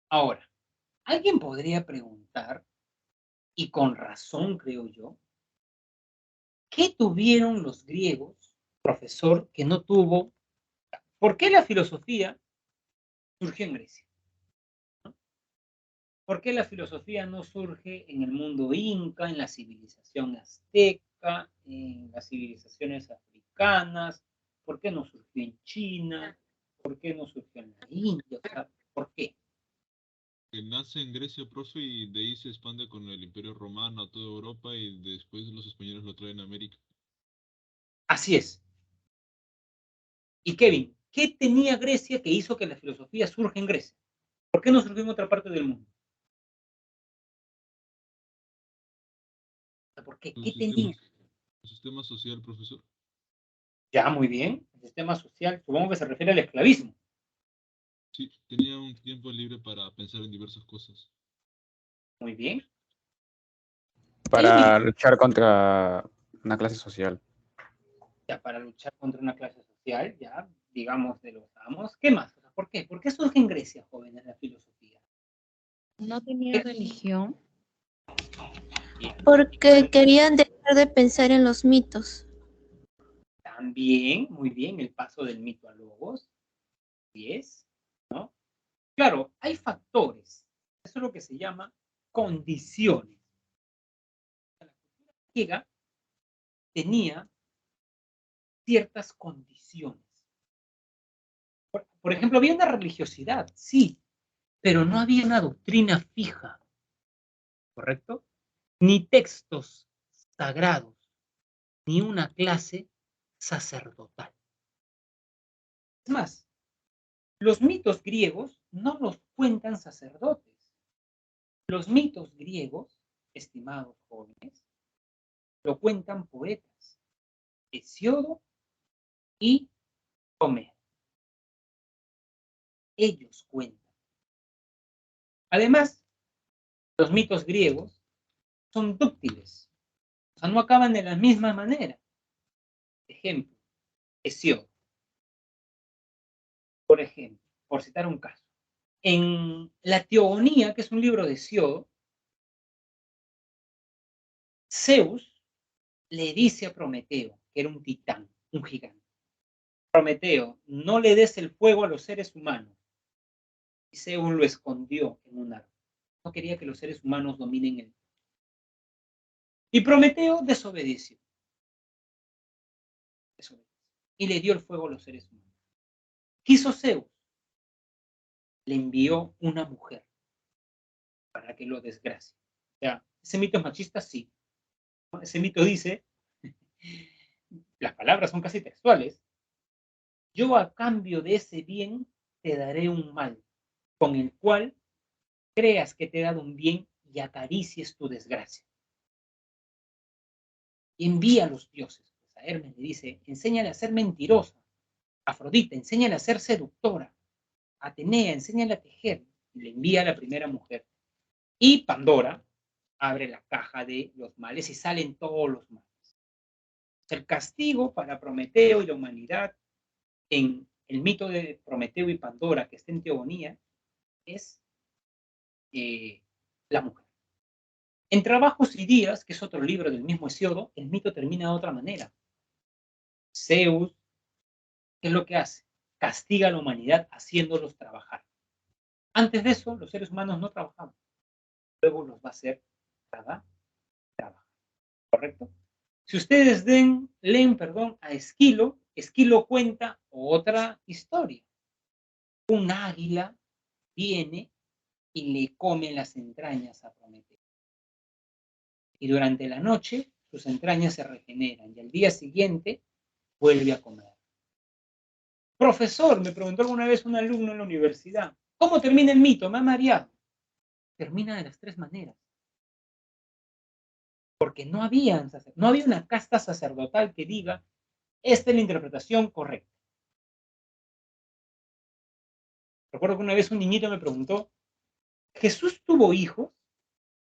Ahora, alguien podría preguntar, y con razón creo yo, ¿qué tuvieron los griegos, profesor, que no tuvo? ¿Por qué la filosofía surgió en Grecia? ¿No? ¿Por qué la filosofía no surge en el mundo inca, en la civilización azteca, en las civilizaciones africanas? ¿Por qué no surgió en China? ¿Por qué no surgió en la India? O sea, ¿por qué? Que nace en Grecia, profe, y de ahí se expande con el Imperio Romano a toda Europa y después los españoles lo traen a América. Así es. Y Kevin, ¿Qué tenía Grecia que hizo que la filosofía surja en Grecia? ¿Por qué no surgió en otra parte del mundo? ¿Por qué? ¿Qué tenía? El sistema social, profesor. Ya, muy bien. El sistema social, supongo que se refiere al esclavismo. Sí, tenía un tiempo libre para pensar en diversas cosas. Muy bien. Para luchar contra una clase social. Ya, para luchar contra una clase social, ya, digamos, de los amos. ¿Qué más? O sea, ¿por qué? ¿Por qué surge en Grecia, jóvenes, la filosofía? No tenía religión. Porque querían dejar de pensar en los mitos. También, muy bien, el paso del mito a logos. 10, ¿no? Claro, hay factores. Eso es lo que se llama condiciones. La cultura griega tenía ciertas condiciones. Por ejemplo, había una religiosidad, sí, pero no había una doctrina fija, ¿correcto? Ni textos sagrados, ni una clase sacerdotal. Es más, los mitos griegos no los cuentan sacerdotes. Los mitos griegos, estimados jóvenes, lo cuentan poetas, Hesiodo y Homero. Ellos cuentan. Además, los mitos griegos son dúctiles, o sea, no acaban de la misma manera. Ejemplo, Hesiodo. Por ejemplo, por citar un caso. En la Teogonía, que es un libro de Hesiodo, Zeus le dice a Prometeo, que era un titán, un gigante. Prometeo, no le des el fuego a los seres humanos. Y Zeus lo escondió en un árbol. No quería que los seres humanos dominen el mundo. Y Prometeo desobedeció. Y le dio el fuego a los seres humanos. ¿Qué hizo Zeus? Le envió una mujer para que lo desgracie. O sea, ¿ese mito es machista? Sí. Ese mito dice, las palabras son casi textuales, yo a cambio de ese bien te daré un mal, con el cual creas que te he dado un bien y acaricies tu desgracia. Y envía a los dioses. Pues a Hermes le dice, enséñale a ser mentirosa. Afrodita, enséñale a ser seductora. Atenea, enséñale a tejer. Y le envía a la primera mujer. Y Pandora abre la caja de los males y salen todos los males. El castigo para Prometeo y la humanidad en el mito de Prometeo y Pandora, que está en Teogonía, es la mujer. En Trabajos y Días, que es otro libro del mismo Hesiodo, el mito termina de otra manera. Zeus, ¿qué es lo que hace? Castiga a la humanidad haciéndolos trabajar. Antes de eso, los seres humanos no trabajaban. Luego los va a hacer trabajar. ¿Correcto? Si ustedes leen a Esquilo, Esquilo cuenta otra historia. Un águila viene y le come las entrañas a Prometeo. Y durante la noche sus entrañas se regeneran y al día siguiente vuelve a comer. Profesor, me preguntó alguna vez un alumno en la universidad, ¿cómo termina el mito? Me ha mareado. Termina de las tres maneras. Porque no había una casta sacerdotal que diga, esta es la interpretación correcta. Recuerdo que una vez un niñito me preguntó, ¿Jesús tuvo hijos?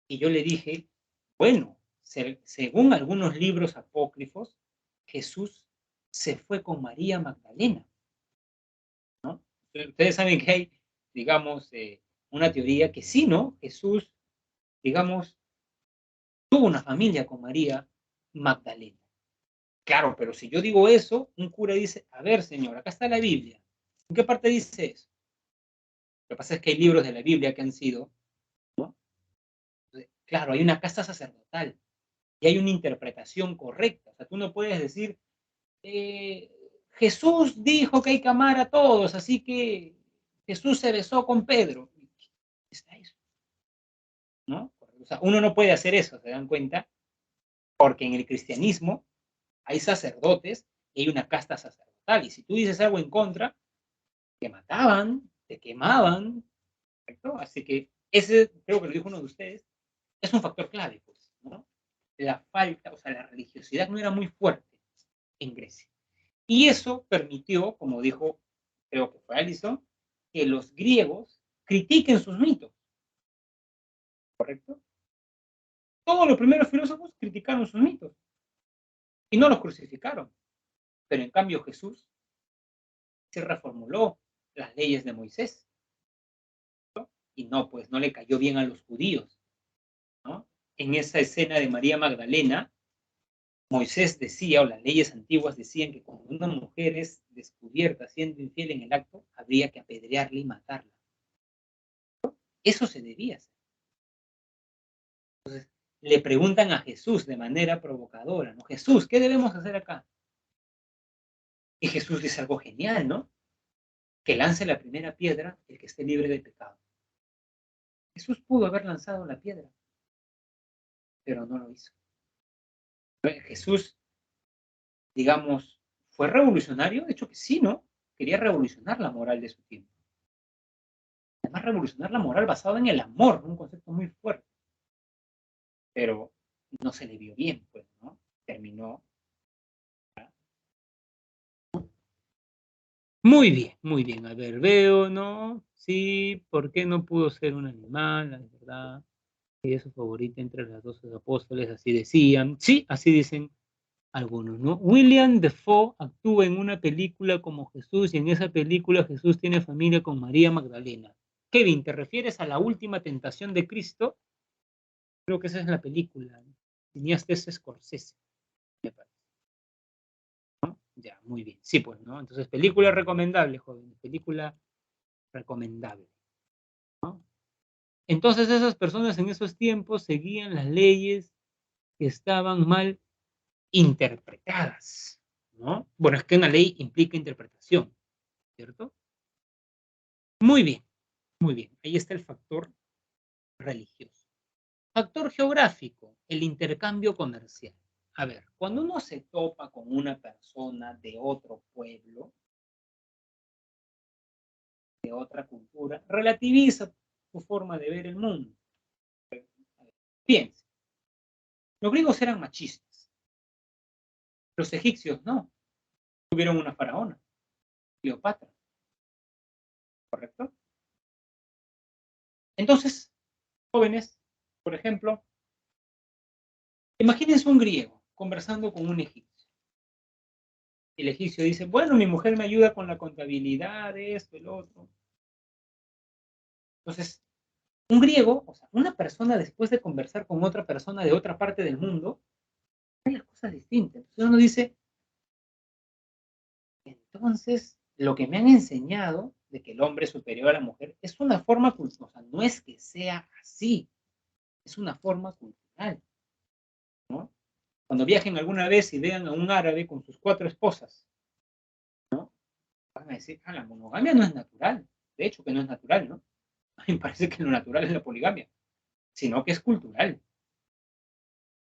Y yo le dije, bueno, según algunos libros apócrifos, Jesús se fue con María Magdalena, ¿no? Ustedes saben que hay, digamos, una teoría que sí, ¿no? Jesús, digamos, tuvo una familia con María Magdalena. Claro, pero si yo digo eso, un cura dice, a ver, señor, acá está la Biblia. ¿En qué parte dice eso? Lo que pasa es que hay libros de la Biblia que han sido, ¿no? Claro, hay una casta sacerdotal y hay una interpretación correcta. O sea, tú no puedes decir, Jesús dijo que hay que amar a todos, así que Jesús se besó con Pedro. ¿Qué está eso? ¿No? O sea, uno no puede hacer eso, ¿se dan cuenta? Porque en el cristianismo hay sacerdotes y hay una casta sacerdotal. Y si tú dices algo en contra, te mataban, te quemaban, ¿correcto? Así que ese, creo que lo dijo uno de ustedes, es un factor clave, pues, ¿no? La falta, o sea, la religiosidad no era muy fuerte en Grecia. Y eso permitió, como dijo, creo que fue Alison, que los griegos critiquen sus mitos, ¿correcto? Todos los primeros filósofos criticaron sus mitos y no los crucificaron. Pero en cambio Jesús se reformuló las leyes de Moisés, ¿no? Y no, pues no le cayó bien a los judíos, ¿no? En esa escena de María Magdalena, Moisés decía, o las leyes antiguas decían que cuando una mujer es descubierta siendo infiel en el acto, habría que apedrearla y matarla. Eso se debía hacer. Entonces, le preguntan a Jesús de manera provocadora, ¿no? Jesús, ¿qué debemos hacer acá? Y Jesús dice algo genial, ¿no? Que lance la primera piedra el que esté libre de pecado. Jesús pudo haber lanzado la piedra, pero no lo hizo. Jesús, digamos, fue revolucionario, de hecho que sí, ¿no? Quería revolucionar la moral de su tiempo. Además, revolucionar la moral basada en el amor, un concepto muy fuerte. Pero no se le vio bien, pues, ¿no? Terminó. Muy bien, muy bien. A ver, veo, ¿no? Sí, ¿por qué no pudo ser un animal? La verdad, que es su favorita entre las 12 apóstoles, así decían. Sí, así dicen algunos, ¿no? William Defoe actúa en una película como Jesús y en esa película Jesús tiene familia con María Magdalena. Kevin, ¿te refieres a la última tentación de Cristo? Creo que esa es la película. Cineasta Scorsese, me parece. ¿No? Ya, muy bien. Sí, pues, ¿no? Entonces, película recomendable, joven. Película recomendable. ¿No? Entonces, esas personas en esos tiempos seguían las leyes que estaban mal interpretadas, ¿no? Bueno, es que una ley implica interpretación, ¿cierto? Muy bien, muy bien. Ahí está el factor religioso. Factor geográfico, el intercambio comercial. A ver, cuando uno se topa con una persona de otro pueblo, de otra cultura, relativiza su forma de ver el mundo. Piensa, los griegos eran machistas, los egipcios no, tuvieron una faraona, Cleopatra, ¿correcto? Entonces, jóvenes, por ejemplo, imagínense un griego conversando con un egipcio. El egipcio dice, bueno, mi mujer me ayuda con la contabilidad, esto, el otro. Entonces, un griego, o sea, una persona después de conversar con otra persona de otra parte del mundo, hay las cosas distintas. Entonces uno dice, entonces, lo que me han enseñado de que el hombre es superior a la mujer es una forma cultural, o sea, no es que sea así, es una forma cultural, ¿no? Cuando viajen alguna vez y vean a un árabe con sus 4 esposas, ¿no? Van a decir, la monogamia no es natural, de hecho que no es natural, ¿no? A mí me parece que lo natural es la poligamia, sino que es cultural,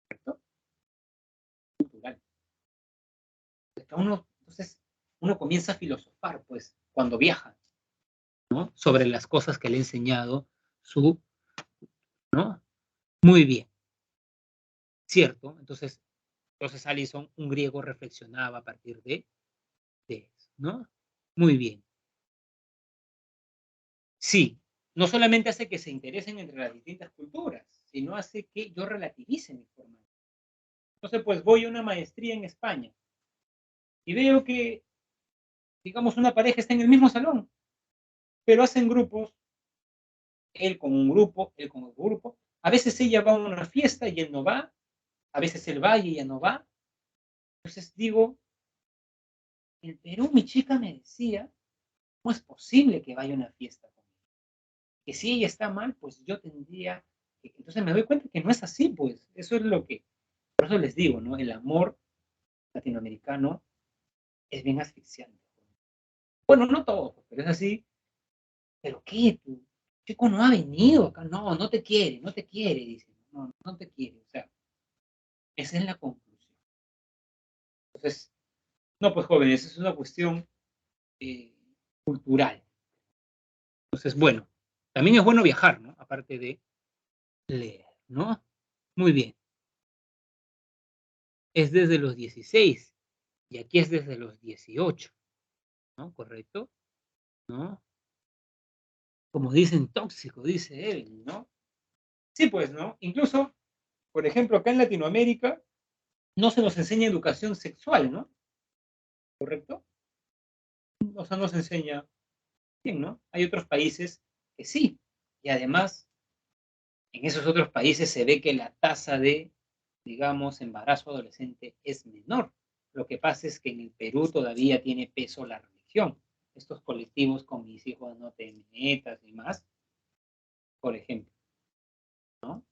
¿cierto? Cultural. Entonces, uno comienza a filosofar, pues, cuando viaja, ¿no? Sobre las cosas que le ha enseñado su, ¿no? Muy bien, ¿cierto? Entonces Allison, un griego, reflexionaba a partir de eso, ¿no? Muy bien. Sí, no solamente hace que se interesen entre las distintas culturas, sino hace que yo relativice mi forma. Entonces, pues voy a una maestría en España y veo que, digamos, una pareja está en el mismo salón, pero hacen grupos, él con un grupo, él con otro grupo. A veces ella va a una fiesta y él no va, a veces él va y ella no va. Entonces digo, en Perú mi chica me decía, ¿cómo es posible que vaya a una fiesta conmigo? Que si ella está mal, pues yo tendría que... Entonces me doy cuenta que no es así, pues. Eso es lo que... Por eso les digo, ¿no? El amor latinoamericano es bien asfixiante. Bueno, no todo, pero es así. ¿Pero qué? Tu chico no ha venido acá. No, no te quiere, no te quiere, dice. No, no te quiere. O sea, esa es la conclusión. Entonces, no, pues jóvenes, es una cuestión cultural. Entonces, bueno, también es bueno viajar, ¿no? Aparte de leer, ¿no? Muy bien. Es desde los 16 y aquí es desde los 18, ¿no? ¿Correcto? ¿No? Como dicen, tóxico, dice Evelyn, ¿no? Sí, pues, ¿no? Incluso, por ejemplo, acá en Latinoamérica no se nos enseña educación sexual, ¿no? ¿Correcto? O sea, no se enseña bien, ¿no? Hay otros países que sí. Y además, en esos otros países se ve que la tasa de, digamos, embarazo adolescente es menor. Lo que pasa es que en el Perú todavía tiene peso la religión. Estos colectivos con mis hijos no te metas y más, por ejemplo, ¿no?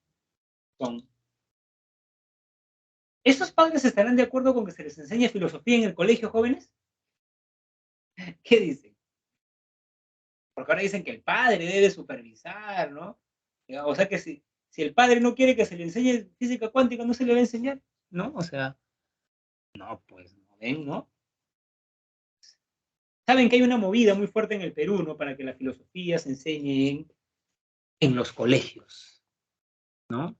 Son... ¿Estos padres estarán de acuerdo con que se les enseñe filosofía en el colegio, jóvenes? ¿Qué dicen? Porque ahora dicen que el padre debe supervisar, ¿no? O sea que si el padre no quiere que se le enseñe física cuántica, no se le va a enseñar, ¿no? O sea, no, pues, ¿no ven, no? Saben que hay una movida muy fuerte en el Perú, ¿no? Para que la filosofía se enseñe en los colegios, ¿no?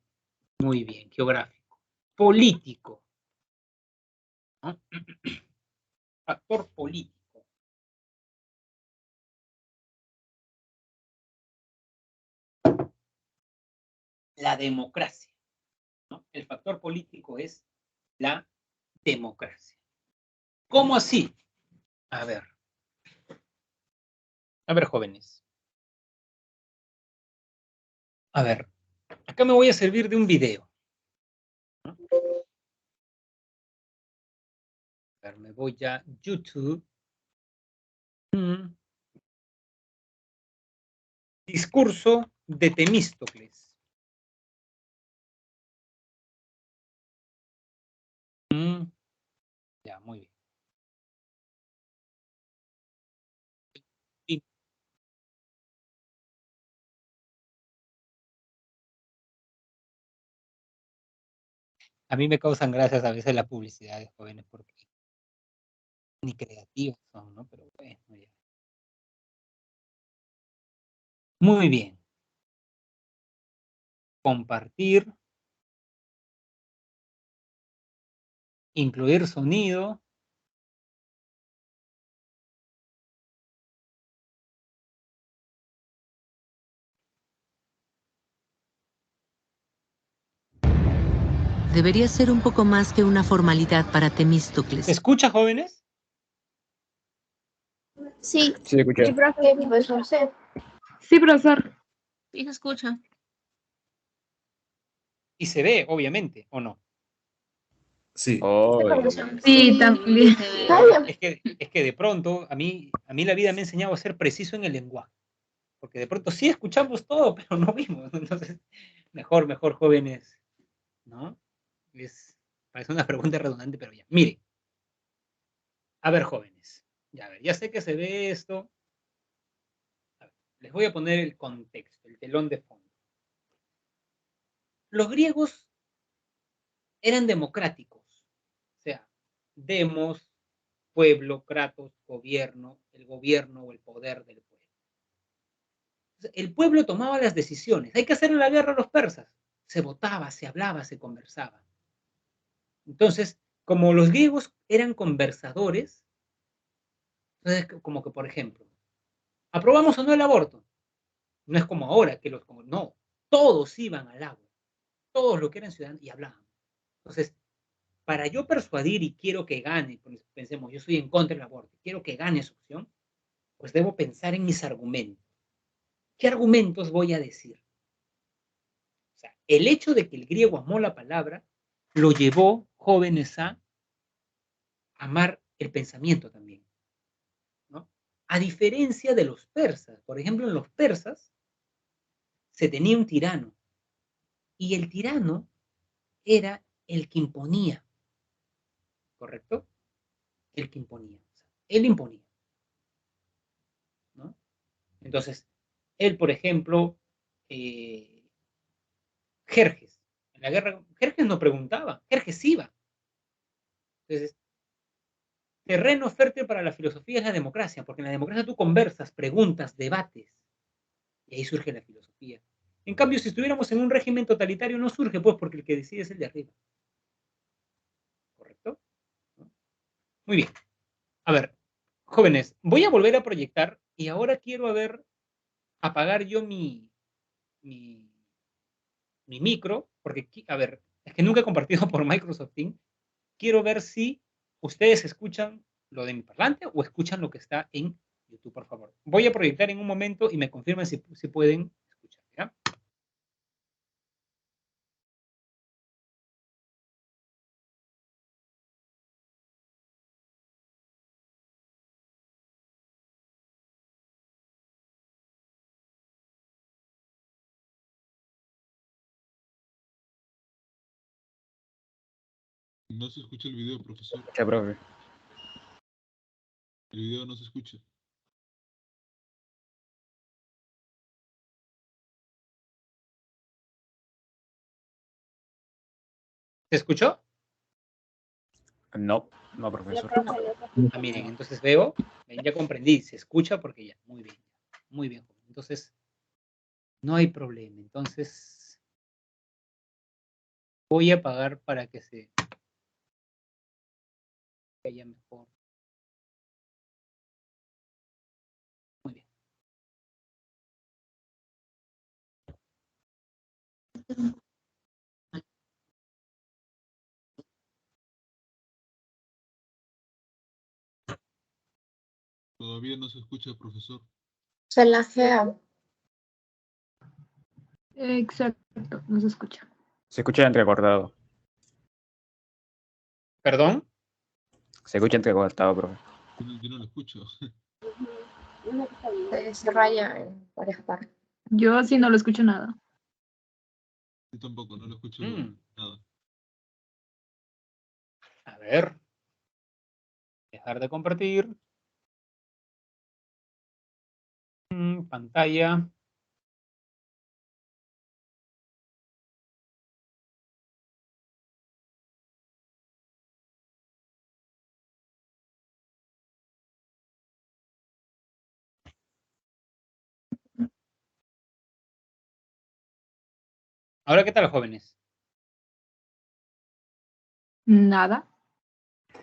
Muy bien, geográfico. Político, ¿no? Factor político. La democracia, ¿no? El factor político es la democracia. ¿Cómo así? A ver, jóvenes. A ver, acá me voy a servir de un video. ¿No? A ver, me voy a YouTube. Discurso de Temístocles. Ya, muy bien. Sí. A mí me causan gracias a veces las publicidades, jóvenes, porque ni creativos son, ¿no? Pero bueno, ya. Muy bien. Compartir. Incluir sonido. Debería ser un poco más que una formalidad para Temístocles. ¿Se escucha, jóvenes? Sí, Sí, escuché. sí, profe, profesor. Sí, profesor. Sí, se escucha. Y se ve, obviamente, ¿o no? Sí. Oh, Sí, también. Es que de pronto a mí la vida me ha enseñado a ser preciso en el lenguaje. Porque de pronto sí escuchamos todo, pero no vimos. Entonces, mejor, jóvenes, ¿no? Parece una pregunta redundante, pero ya. Mire. A ver, jóvenes. Ya, a ver, ya sé que se ve esto. A ver, les voy a poner el contexto, el telón de fondo. Los griegos eran democráticos. O sea, demos, pueblo, kratos, gobierno, el gobierno o el poder del pueblo. El pueblo tomaba las decisiones. Hay que hacerle la guerra a los persas. Se votaba, se hablaba, se conversaba. Entonces, como los griegos eran conversadores, entonces, como que, por ejemplo, ¿aprobamos o no el aborto? No es como ahora, que no, todos iban al agua, todos los que eran ciudadanos y hablaban. Entonces, para yo persuadir y quiero que gane, pensemos, yo soy en contra del aborto, quiero que gane esa opción, pues debo pensar en mis argumentos. ¿Qué argumentos voy a decir? O sea, el hecho de que el griego amó la palabra lo llevó, jóvenes, a amar el pensamiento también, ¿no? A diferencia de los persas. Por ejemplo, en los persas se tenía un tirano y el tirano era el que imponía, ¿correcto? El que imponía. O sea, él imponía, ¿no? Entonces, él, por ejemplo, Jerjes, en la guerra, Jerjes no preguntaba, Jerjes iba. Entonces, terreno fértil para la filosofía es la democracia, porque en la democracia tú conversas, preguntas, debates, y ahí surge la filosofía. En cambio, si estuviéramos en un régimen totalitario, no surge, pues, porque el que decide es el de arriba. ¿Correcto? Muy bien. A ver, jóvenes, voy a volver a proyectar y ahora quiero apagar yo mi micro, porque, a ver, es que nunca he compartido por Microsoft Teams. Quiero ver si ustedes escuchan lo de mi parlante o escuchan lo que está en YouTube, por favor. Voy a proyectar en un momento y me confirman si pueden escuchar, ¿ya? No se escucha el video, profesor. ¿Qué, profe? El video no se escucha. ¿Se escuchó? No, no, profesor. Ah, miren, entonces veo, ya comprendí, se escucha porque ya, muy bien, muy bien. Entonces, no hay problema. Entonces, voy a apagar para que se vaya mejor. Muy bien. Todavía no se escucha, profesor. Se lajea. Exacto, no se escucha. Se escucha entrecortado. ¿Perdón? Se escucha entrecortado, profe. Yo no lo escucho. Se raya en varias partes. Yo sí no lo escucho nada. Yo tampoco, no lo escucho nada. A ver. Dejar de compartir. Pantalla. Ahora, ¿qué tal, jóvenes? Nada.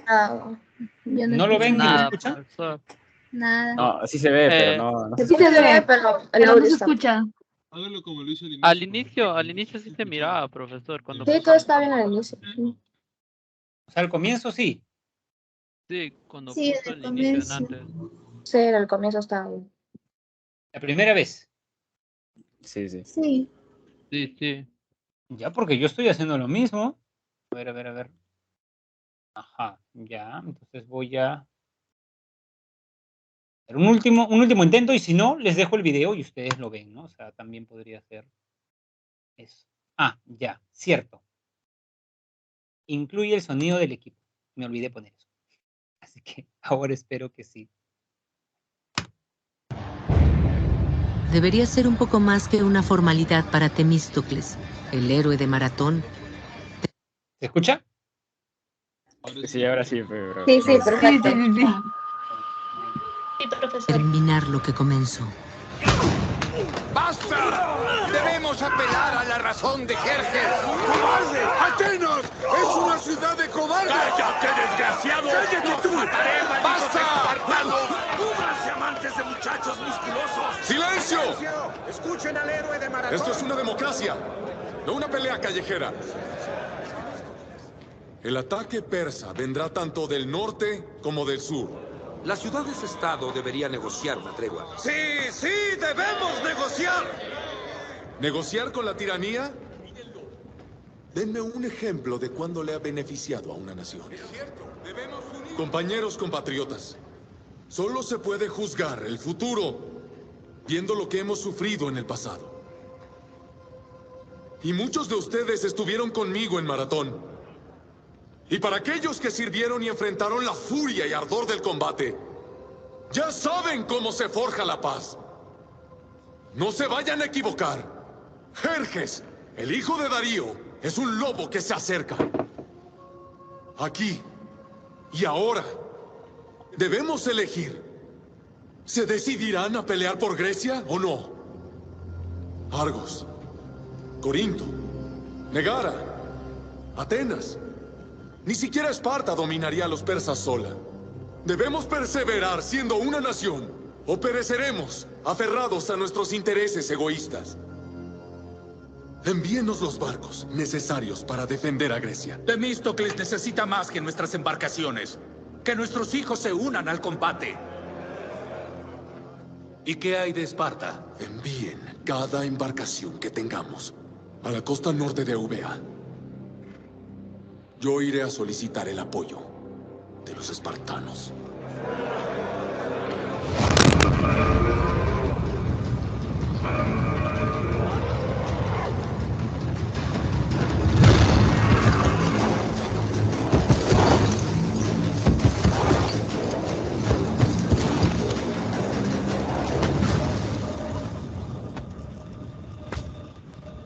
Nada. Yo ¿No lo ven ni lo Nada, escuchan? profesor. Nada. No, sí se ve, pero no. Sí se ve, pero el Pero no audio se está. escucha. Hágalo como lo hizo Al inicio sí se miraba, profesor. Cuando Sí, todo está bien al inicio. O sea, al comienzo sí. Sí, cuando Sí, puso al el inicio en comienzo. antes. Sí, al comienzo estaba bien. La primera vez. Sí, sí. Sí. Sí, sí. Ya, porque yo estoy haciendo lo mismo. A ver, a ver, a ver. Ajá, ya. Entonces voy a hacer un último intento y si no, les dejo el video y ustedes lo ven, ¿no? O sea, también podría ser eso. Ah, ya, cierto. Incluye el sonido del equipo. Me olvidé poner eso. Así que ahora espero que sí. Debería ser un poco más que una formalidad para Temístocles, el héroe de Maratón. ¿Se escucha? Sí, ahora sí, pero... Sí, sí, perfecto. Sí. Sí, profesor. Terminar lo que comenzó. ¡Basta! Debemos apelar a la razón de Jerjes. ¡Cobarde! ¡Atenas! ¡Es una ciudad de cobardes! ¡Cállate, desgraciado! ¡Cállate tú! ¡Basta! ¡Cúbranse, amantes de muchachos musculosos! ¡Silencio! ¡Escuchen al héroe de Maratón! Esto es una democracia, no una pelea callejera. El ataque persa vendrá tanto del norte como del sur. Las ciudades-estado deberían negociar una tregua. ¡Sí, sí! ¡Debemos negociar! ¿Negociar con la tiranía? Denme un ejemplo de cuándo le ha beneficiado a una nación. Compañeros compatriotas, solo se puede juzgar el futuro viendo lo que hemos sufrido en el pasado. Y muchos de ustedes estuvieron conmigo en Maratón. Y para aquellos que sirvieron y enfrentaron la furia y ardor del combate, ya saben cómo se forja la paz. No se vayan a equivocar. Jerjes, el hijo de Darío, es un lobo que se acerca. Aquí y ahora Debemos elegir. ¿Se decidirán a pelear por Grecia o no? Argos, Corinto, Megara, Atenas. Ni siquiera Esparta dominaría a los persas sola. Debemos perseverar siendo una nación, o pereceremos aferrados a nuestros intereses egoístas. Envíenos los barcos necesarios para defender a Grecia. Temístocles necesita más que nuestras embarcaciones. Que nuestros hijos se unan al combate. ¿Y qué hay de Esparta? Envíen cada embarcación que tengamos a la costa norte de Eubea. Yo iré a solicitar el apoyo de los espartanos.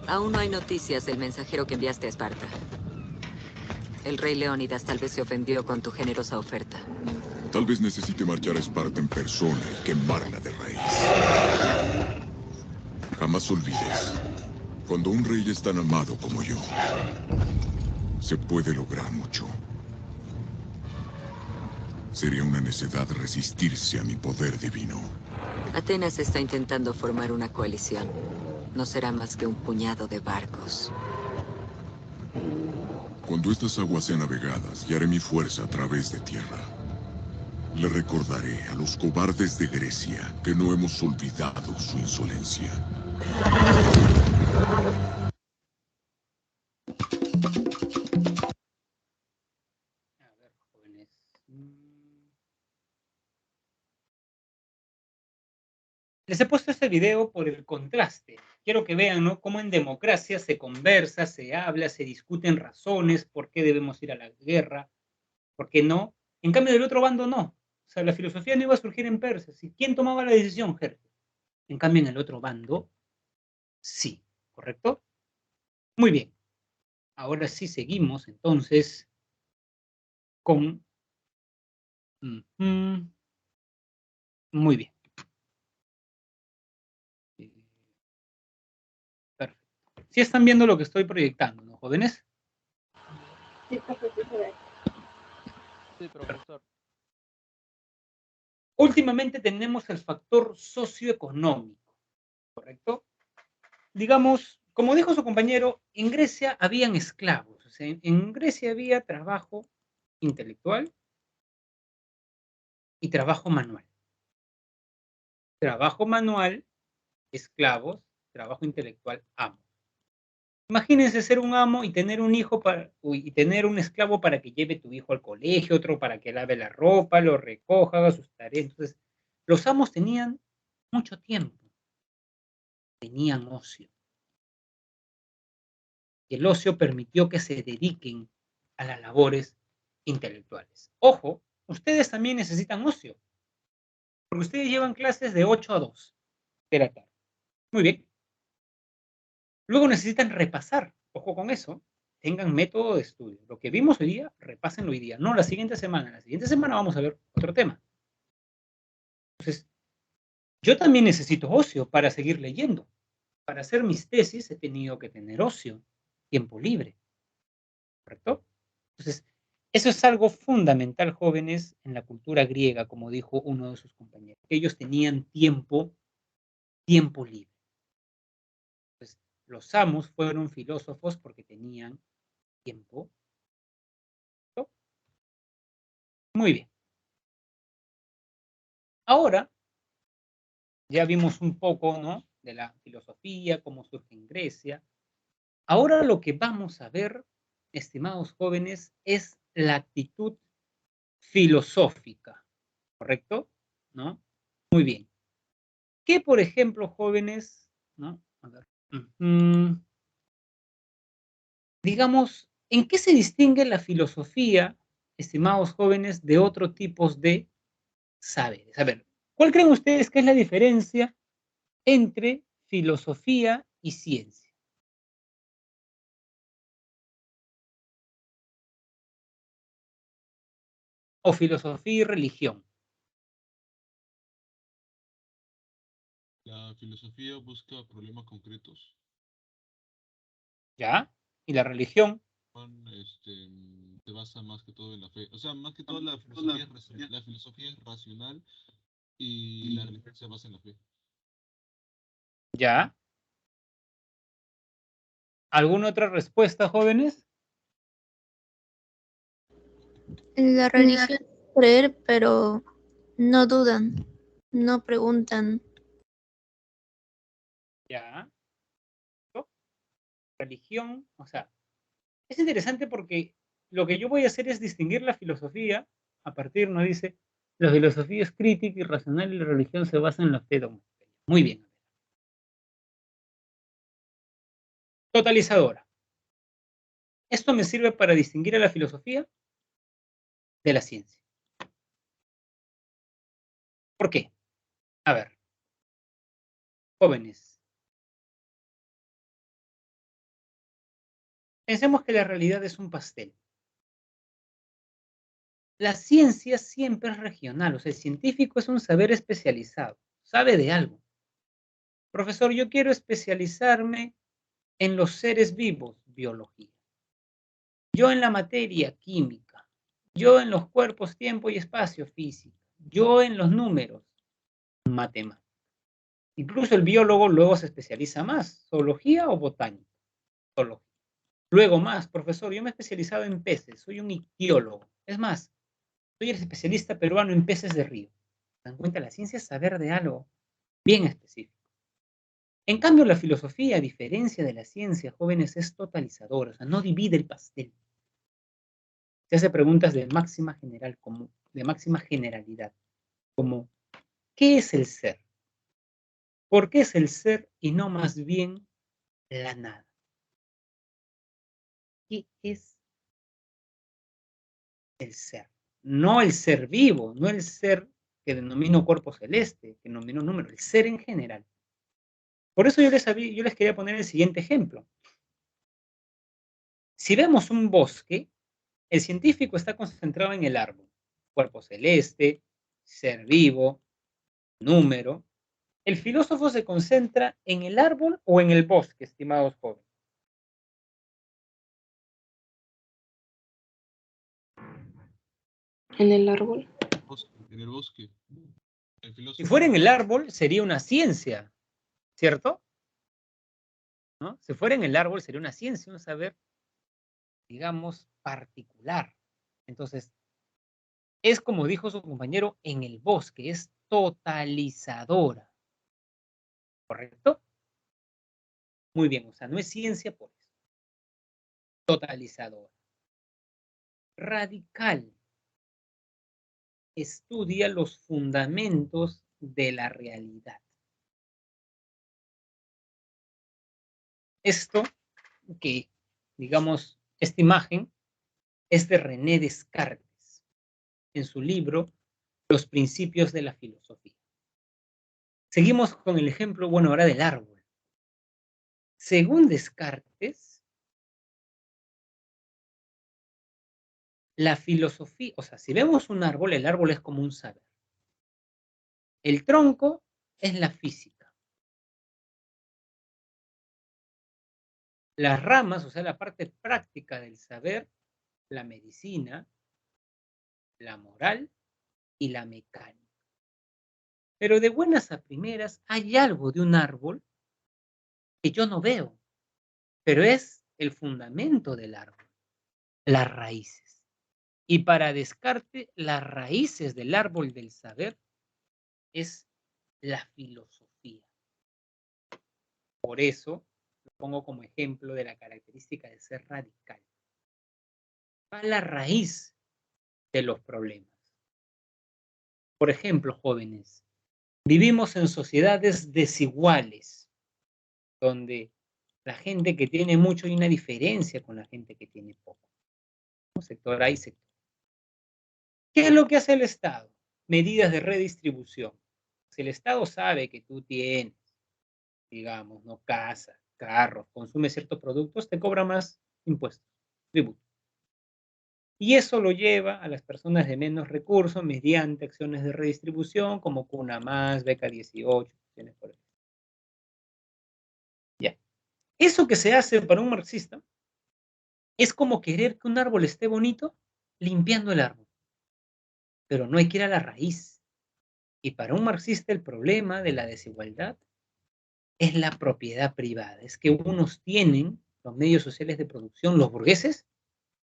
Aún no hay noticias del mensajero que enviaste a Esparta. El rey Leónidas tal vez se ofendió con tu generosa oferta. Tal vez necesite marchar a Esparta en persona y quemarla de raíz. Jamás olvides, cuando un rey es tan amado como yo, se puede lograr mucho. Sería una necedad resistirse a mi poder divino. Atenas está intentando formar una coalición. No será más que un puñado de barcos. Cuando estas aguas sean navegadas, guiaré mi fuerza a través de tierra. Le recordaré a los cobardes de Grecia que no hemos olvidado su insolencia. A ver, jóvenes. Les he puesto este video por el contraste. Quiero que vean, ¿no?, cómo en democracia se conversa, se habla, se discuten razones, por qué debemos ir a la guerra, por qué no. En cambio, del otro bando no. O sea, la filosofía no iba a surgir en Persia. ¿Y quién tomaba la decisión, Jerjes? En cambio, en el otro bando, sí. ¿Correcto? Muy bien. Ahora sí seguimos, entonces, con... Muy bien. Perfecto. Sí están viendo lo que estoy proyectando, ¿no, jóvenes? Sí, profesor. Sí, profesor. Últimamente tenemos el factor socioeconómico, ¿correcto? Digamos, como dijo su compañero, en Grecia habían esclavos. O sea, en Grecia había trabajo intelectual y trabajo manual. Trabajo manual, esclavos, trabajo intelectual, amo. Imagínense ser un amo y tener un hijo y tener un esclavo para que lleve tu hijo al colegio, otro para que lave la ropa, lo recoja, haga sus tareas. Entonces, los amos tenían mucho tiempo, tenían ocio. Y el ocio permitió que se dediquen a las labores intelectuales. Ojo, ustedes también necesitan ocio, porque ustedes llevan clases de 8 a 2 de la tarde. Muy bien. Luego necesitan repasar. Ojo con eso. Tengan método de estudio. Lo que vimos hoy día, repásenlo hoy día. No la siguiente semana. La siguiente semana vamos a ver otro tema. Entonces, yo también necesito ocio para seguir leyendo. Para hacer mis tesis he tenido que tener ocio, tiempo libre. ¿Correcto? Entonces, eso es algo fundamental, jóvenes, en la cultura griega, como dijo uno de sus compañeros. Ellos tenían tiempo libre. Entonces, los amos fueron filósofos porque tenían tiempo. ¿No? Muy bien. Ahora, ya vimos un poco, ¿no?, de la filosofía, cómo surge en Grecia. Ahora lo que vamos a ver, estimados jóvenes, es la actitud filosófica, ¿correcto? ¿No? Muy bien. ¿Qué, por ejemplo, jóvenes, ¿no? A ver. Digamos, ¿en qué se distingue la filosofía, estimados jóvenes, de otros tipos de saberes? A ver, ¿cuál creen ustedes que es la diferencia entre filosofía y ciencia? O filosofía y religión. La filosofía busca problemas concretos. ¿Ya? ¿Y la religión? Se basa más que todo en la fe. O sea, más que todo la filosofía es racional y la religión se basa en la fe. ¿Ya? ¿Alguna otra respuesta, jóvenes? La religión es creer, pero no dudan, no preguntan. ¿Ya? Religión, o sea, es interesante porque lo que yo voy a hacer es distinguir la filosofía a partir, nos dice, la filosofía es crítica y racional y la religión se basa en la fe dogmática. Muy bien. Totalizadora. Esto me sirve para distinguir a la filosofía de la ciencia. ¿Por qué? A ver, jóvenes, pensemos que la realidad es un pastel. La ciencia siempre es regional, o sea, el científico es un saber especializado, sabe de algo. Profesor, yo quiero especializarme en los seres vivos, biología. Yo en la materia, química. Yo en los cuerpos, tiempo y espacio, física. Yo en los números, matemática. Incluso el biólogo luego se especializa más, zoología o botánica. Zoología. Luego más, profesor, yo me he especializado en peces, soy un ictiólogo. Es más, soy el especialista peruano en peces de río. ¿Se dan cuenta? La ciencia es saber de algo bien específico. En cambio, la filosofía, a diferencia de la ciencia, jóvenes, es totalizadora, o sea, no divide el pastel. Se hace preguntas de máxima generalidad, como ¿qué es el ser? ¿Por qué es el ser y no más bien la nada? ¿Qué es el ser? No el ser vivo, no el ser que denomino cuerpo celeste, que denomino número, el ser en general. Por eso yo les quería poner el siguiente ejemplo. Si vemos un bosque, el científico está concentrado en el árbol, cuerpo celeste, ser vivo, número. El filósofo se concentra en el árbol o en el bosque, estimados jóvenes. En el árbol. En el bosque. Si fuera en el árbol, sería una ciencia, ¿cierto? ¿No? Si fuera en el árbol, sería una ciencia, un saber, digamos, particular. Entonces, es como dijo su compañero, en el bosque, es totalizadora. ¿Correcto? Muy bien, o sea, no es ciencia por eso. Totalizadora. Radical. Estudia los fundamentos de la realidad. Esto que, digamos, esta imagen es de René Descartes en su libro Los principios de la filosofía. Seguimos con el ejemplo, bueno, ahora del árbol. Según Descartes, la filosofía, o sea, si vemos un árbol, el árbol es como un saber. El tronco es la física. Las ramas, o sea, la parte práctica del saber, la medicina, la moral y la mecánica. Pero de buenas a primeras hay algo de un árbol que yo no veo, pero es el fundamento del árbol, las raíces. Y para Descartes, las raíces del árbol del saber es la filosofía. Por eso lo pongo como ejemplo de la característica de ser radical. Va a la raíz de los problemas. Por ejemplo, jóvenes, vivimos en sociedades desiguales, donde la gente que tiene mucho hay una diferencia con la gente que tiene poco. Sector A y sector. ¿Qué es lo que hace el Estado? Medidas de redistribución. Si el Estado sabe que tú tienes, digamos, ¿no? Casa, carros, consumes ciertos productos, te cobra más impuestos, tributos. Y eso lo lleva a las personas de menos recursos mediante acciones de redistribución como Cuna Más, Beca 18, acciones por el Eso que se hace para un marxista es como querer que un árbol esté bonito limpiando el árbol. Pero no hay que ir a la raíz. Y para un marxista el problema de la desigualdad es la propiedad privada. Es que unos tienen los medios sociales de producción, los burgueses,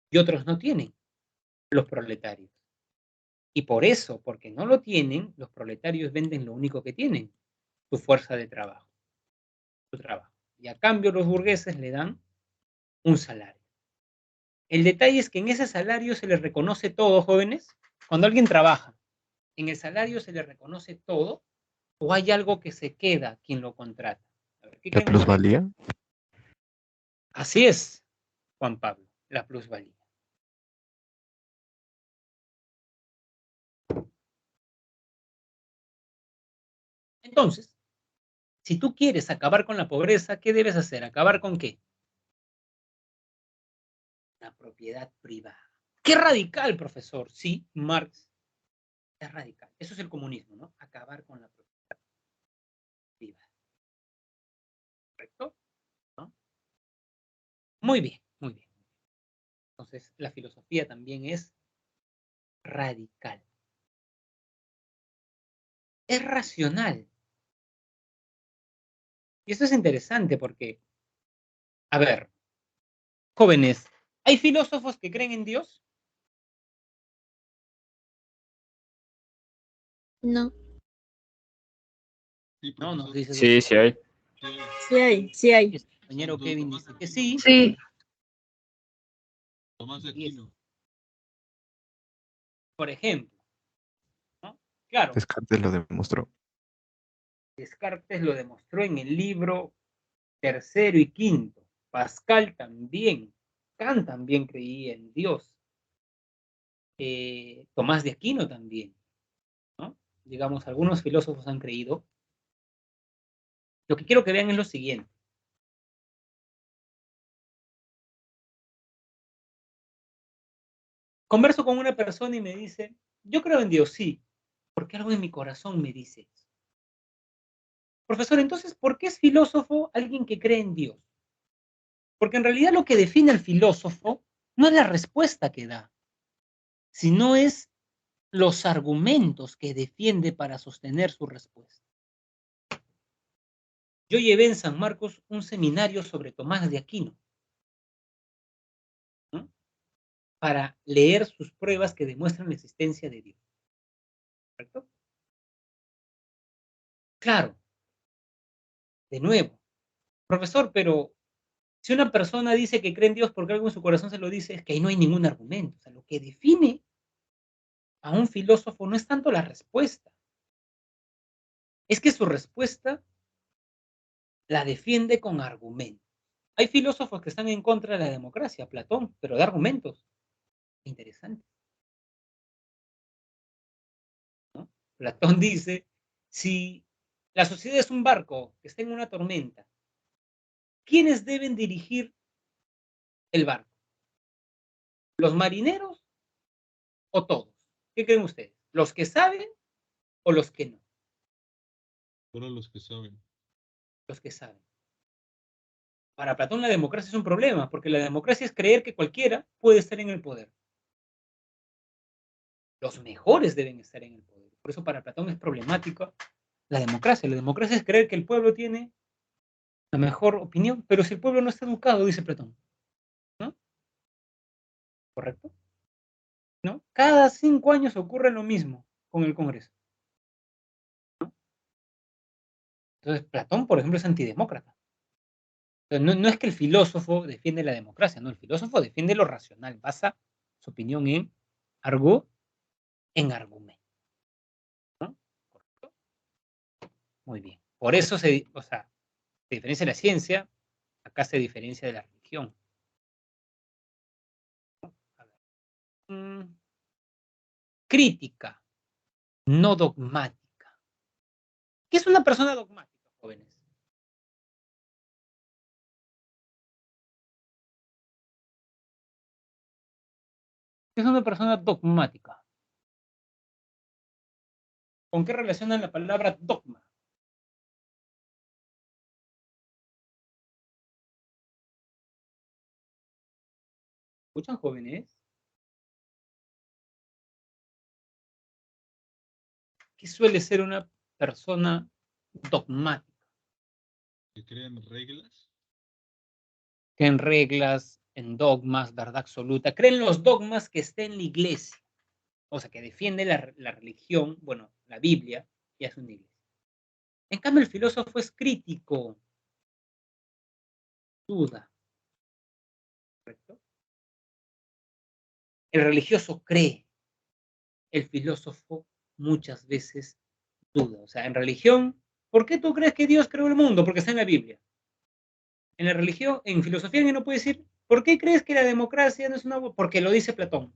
y otros no tienen, los proletarios. Y por eso, porque no lo tienen, los proletarios venden lo único que tienen, su fuerza de trabajo, su trabajo. Y a cambio los burgueses le dan un salario. El detalle es que en ese salario se les reconoce todo, jóvenes. Cuando alguien trabaja, en el salario se le reconoce todo, o hay algo que se queda quien lo contrata. A ver, ¿qué ¿La creen ustedes? plusvalía? Así es, Juan Pablo, la plusvalía. Entonces, si tú quieres acabar con la pobreza, ¿qué debes hacer? ¿Acabar con qué? La propiedad privada. ¡Qué radical, profesor! Sí, Marx es radical. Eso es el comunismo, ¿no? Acabar con la propiedad privada. ¿Correcto? ¿No? Muy bien, muy bien. Entonces, la filosofía también es radical. Es racional. Y eso es interesante porque, a ver, jóvenes, ¿hay filósofos que creen en Dios? No. No, nos dice Sí, sí hay. Sí hay, sí hay. El compañero Kevin dice que sí. Sí. Tomás de Y es, Aquino. por ejemplo, ¿no? Claro, Descartes lo demostró. Descartes lo demostró en el libro tercero y quinto. Pascal también. Kant también creía en Dios. Tomás de Aquino también, ¿no? Digamos, algunos filósofos han creído. Lo que quiero que vean es lo siguiente. Converso con una persona y me dice, yo creo en Dios, sí, porque algo en mi corazón me dice eso. Profesor, entonces, ¿por qué es filósofo alguien que cree en Dios? Porque en realidad lo que define al filósofo no es la respuesta que da, sino es los argumentos que defiende para sostener su respuesta. Yo llevé en San Marcos un seminario sobre Tomás de Aquino, ¿no? Para leer sus pruebas que demuestran la existencia de Dios. ¿Correcto? Claro, de nuevo, profesor, pero si una persona dice que cree en Dios porque algo en su corazón se lo dice, es que ahí no hay ningún argumento. O sea, lo que define a un filósofo no es tanto la respuesta, es que su respuesta la defiende con argumentos. Hay filósofos que están en contra de la democracia, Platón, pero de argumentos. Interesante, ¿no? Platón dice, si la sociedad es un barco que está en una tormenta, ¿quiénes deben dirigir el barco? ¿Los marineros o todos? ¿Qué creen ustedes? ¿Los que saben o los que no? Solo los que saben. Los que saben. Para Platón la democracia es un problema, porque la democracia es creer que cualquiera puede estar en el poder. Los mejores deben estar en el poder. Por eso para Platón es problemático la democracia. La democracia es creer que el pueblo tiene la mejor opinión, pero si el pueblo no está educado, dice Platón, ¿no? ¿Correcto? ¿No? Cada 5 años ocurre lo mismo con el Congreso, ¿no? Entonces Platón, por ejemplo, es antidemócrata. Entonces, no es que el filósofo defiende la democracia, no, el filósofo defiende lo racional, basa su opinión en argumento, ¿no? ¿Correcto? Muy bien. Por eso se diferencia de la ciencia, acá se diferencia de la religión. A ver. Crítica, no dogmática. ¿Qué es una persona dogmática, jóvenes? ¿Qué es una persona dogmática? ¿Con qué relacionan la palabra dogma? escuchan, jóvenes? ¿Qué suele ser una persona dogmática? ¿Que crean reglas? Que en reglas, en dogmas, verdad absoluta. Creen los dogmas que está en la iglesia. O sea, que defiende la religión, bueno, la Biblia, y es una iglesia. En cambio, el filósofo es crítico. Duda. ¿Correcto? El religioso cree. El filósofo muchas veces duda. O sea, en religión, ¿por qué tú crees que Dios creó el mundo? Porque está en la Biblia. En la religión, en filosofía, alguien no puede decir, ¿por qué crees que la democracia no es una... Porque lo dice Platón.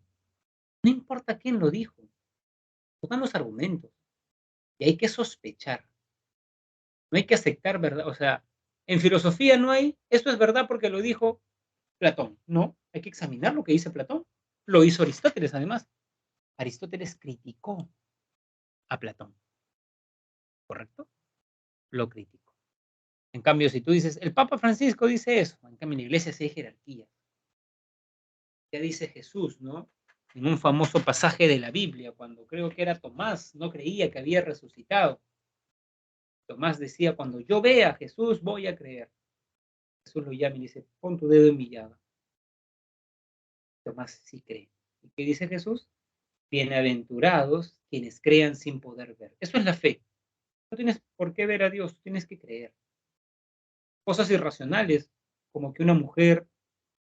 No importa quién lo dijo. Tocan los argumentos. Y hay que sospechar. No hay que aceptar verdad. O sea, en filosofía no hay, esto es verdad porque lo dijo Platón. No, hay que examinar lo que dice Platón. Lo hizo Aristóteles, además. Aristóteles criticó a Platón. ¿Correcto? Lo criticó. En cambio, si tú dices, el Papa Francisco dice eso, en cambio en la iglesia sí hay jerarquía. Ya dice Jesús, ¿no? En un famoso pasaje de la Biblia, cuando creo que era Tomás, no creía que había resucitado. Tomás decía, cuando yo vea a Jesús, voy a creer. Jesús lo llama y dice, pon tu dedo en mi llaga. Tomás sí cree. ¿Y qué dice Jesús? Bienaventurados quienes crean sin poder ver. Eso es la fe. No tienes por qué ver a Dios, tienes que creer. Cosas irracionales, como que una mujer,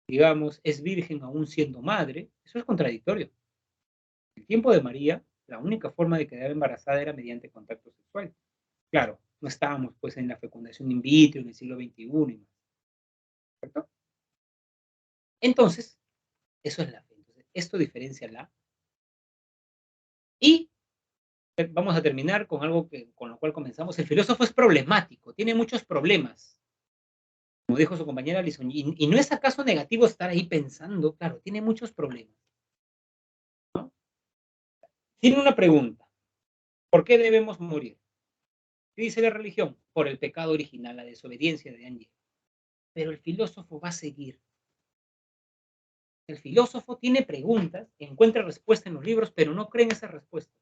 digamos, es virgen aún siendo madre, eso es contradictorio. En el tiempo de María, la única forma de quedar embarazada era mediante contacto sexual. Claro, no estábamos pues en la fecundación in vitro en el siglo XXI y más. ¿Cierto? Entonces, eso es la fe. Entonces, esto diferencia la. Y vamos a terminar con algo con lo cual comenzamos. El filósofo es problemático, tiene muchos problemas. Como dijo su compañera Alison, y no es acaso negativo estar ahí pensando, claro, tiene muchos problemas. ¿No? Tiene una pregunta. ¿Por qué debemos morir? ¿Qué dice la religión? Por el pecado original, la desobediencia de Adán y Eva. Pero el filósofo va a seguir. El filósofo tiene preguntas, encuentra respuestas en los libros, pero no cree en esas respuestas.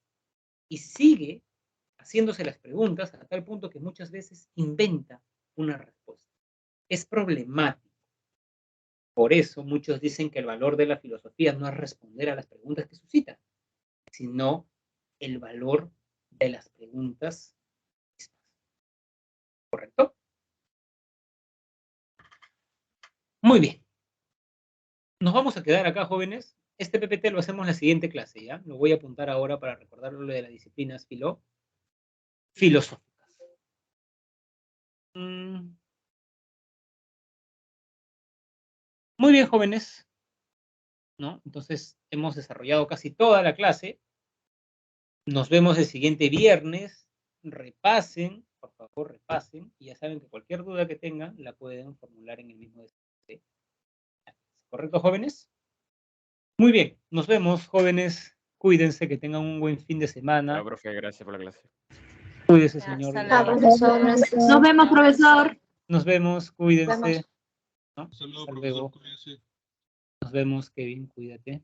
Y sigue haciéndose las preguntas a tal punto que muchas veces inventa una respuesta. Es problemático. Por eso muchos dicen que el valor de la filosofía no es responder a las preguntas que suscita, sino el valor de las preguntas mismas. ¿Correcto? Muy bien. Nos vamos a quedar acá, jóvenes. Este PPT lo hacemos en la siguiente clase, ¿ya? Lo voy a apuntar ahora para recordarlo de las disciplinas filosóficas. Muy bien, jóvenes. ¿No? Entonces, hemos desarrollado casi toda la clase. Nos vemos el siguiente viernes. Repasen, por favor, repasen. Y ya saben que cualquier duda que tengan la pueden formular en el mismo DCT. ¿Correcto, jóvenes? Muy bien. Nos vemos, jóvenes. Cuídense, que tengan un buen fin de semana. No, profe, gracias por la clase. Cuídese, señor. Nos vemos, profesor. Nos vemos, cuídense. ¿No? Saludos, Hasta profesor, luego. cuídense. Nos vemos, Kevin, cuídate.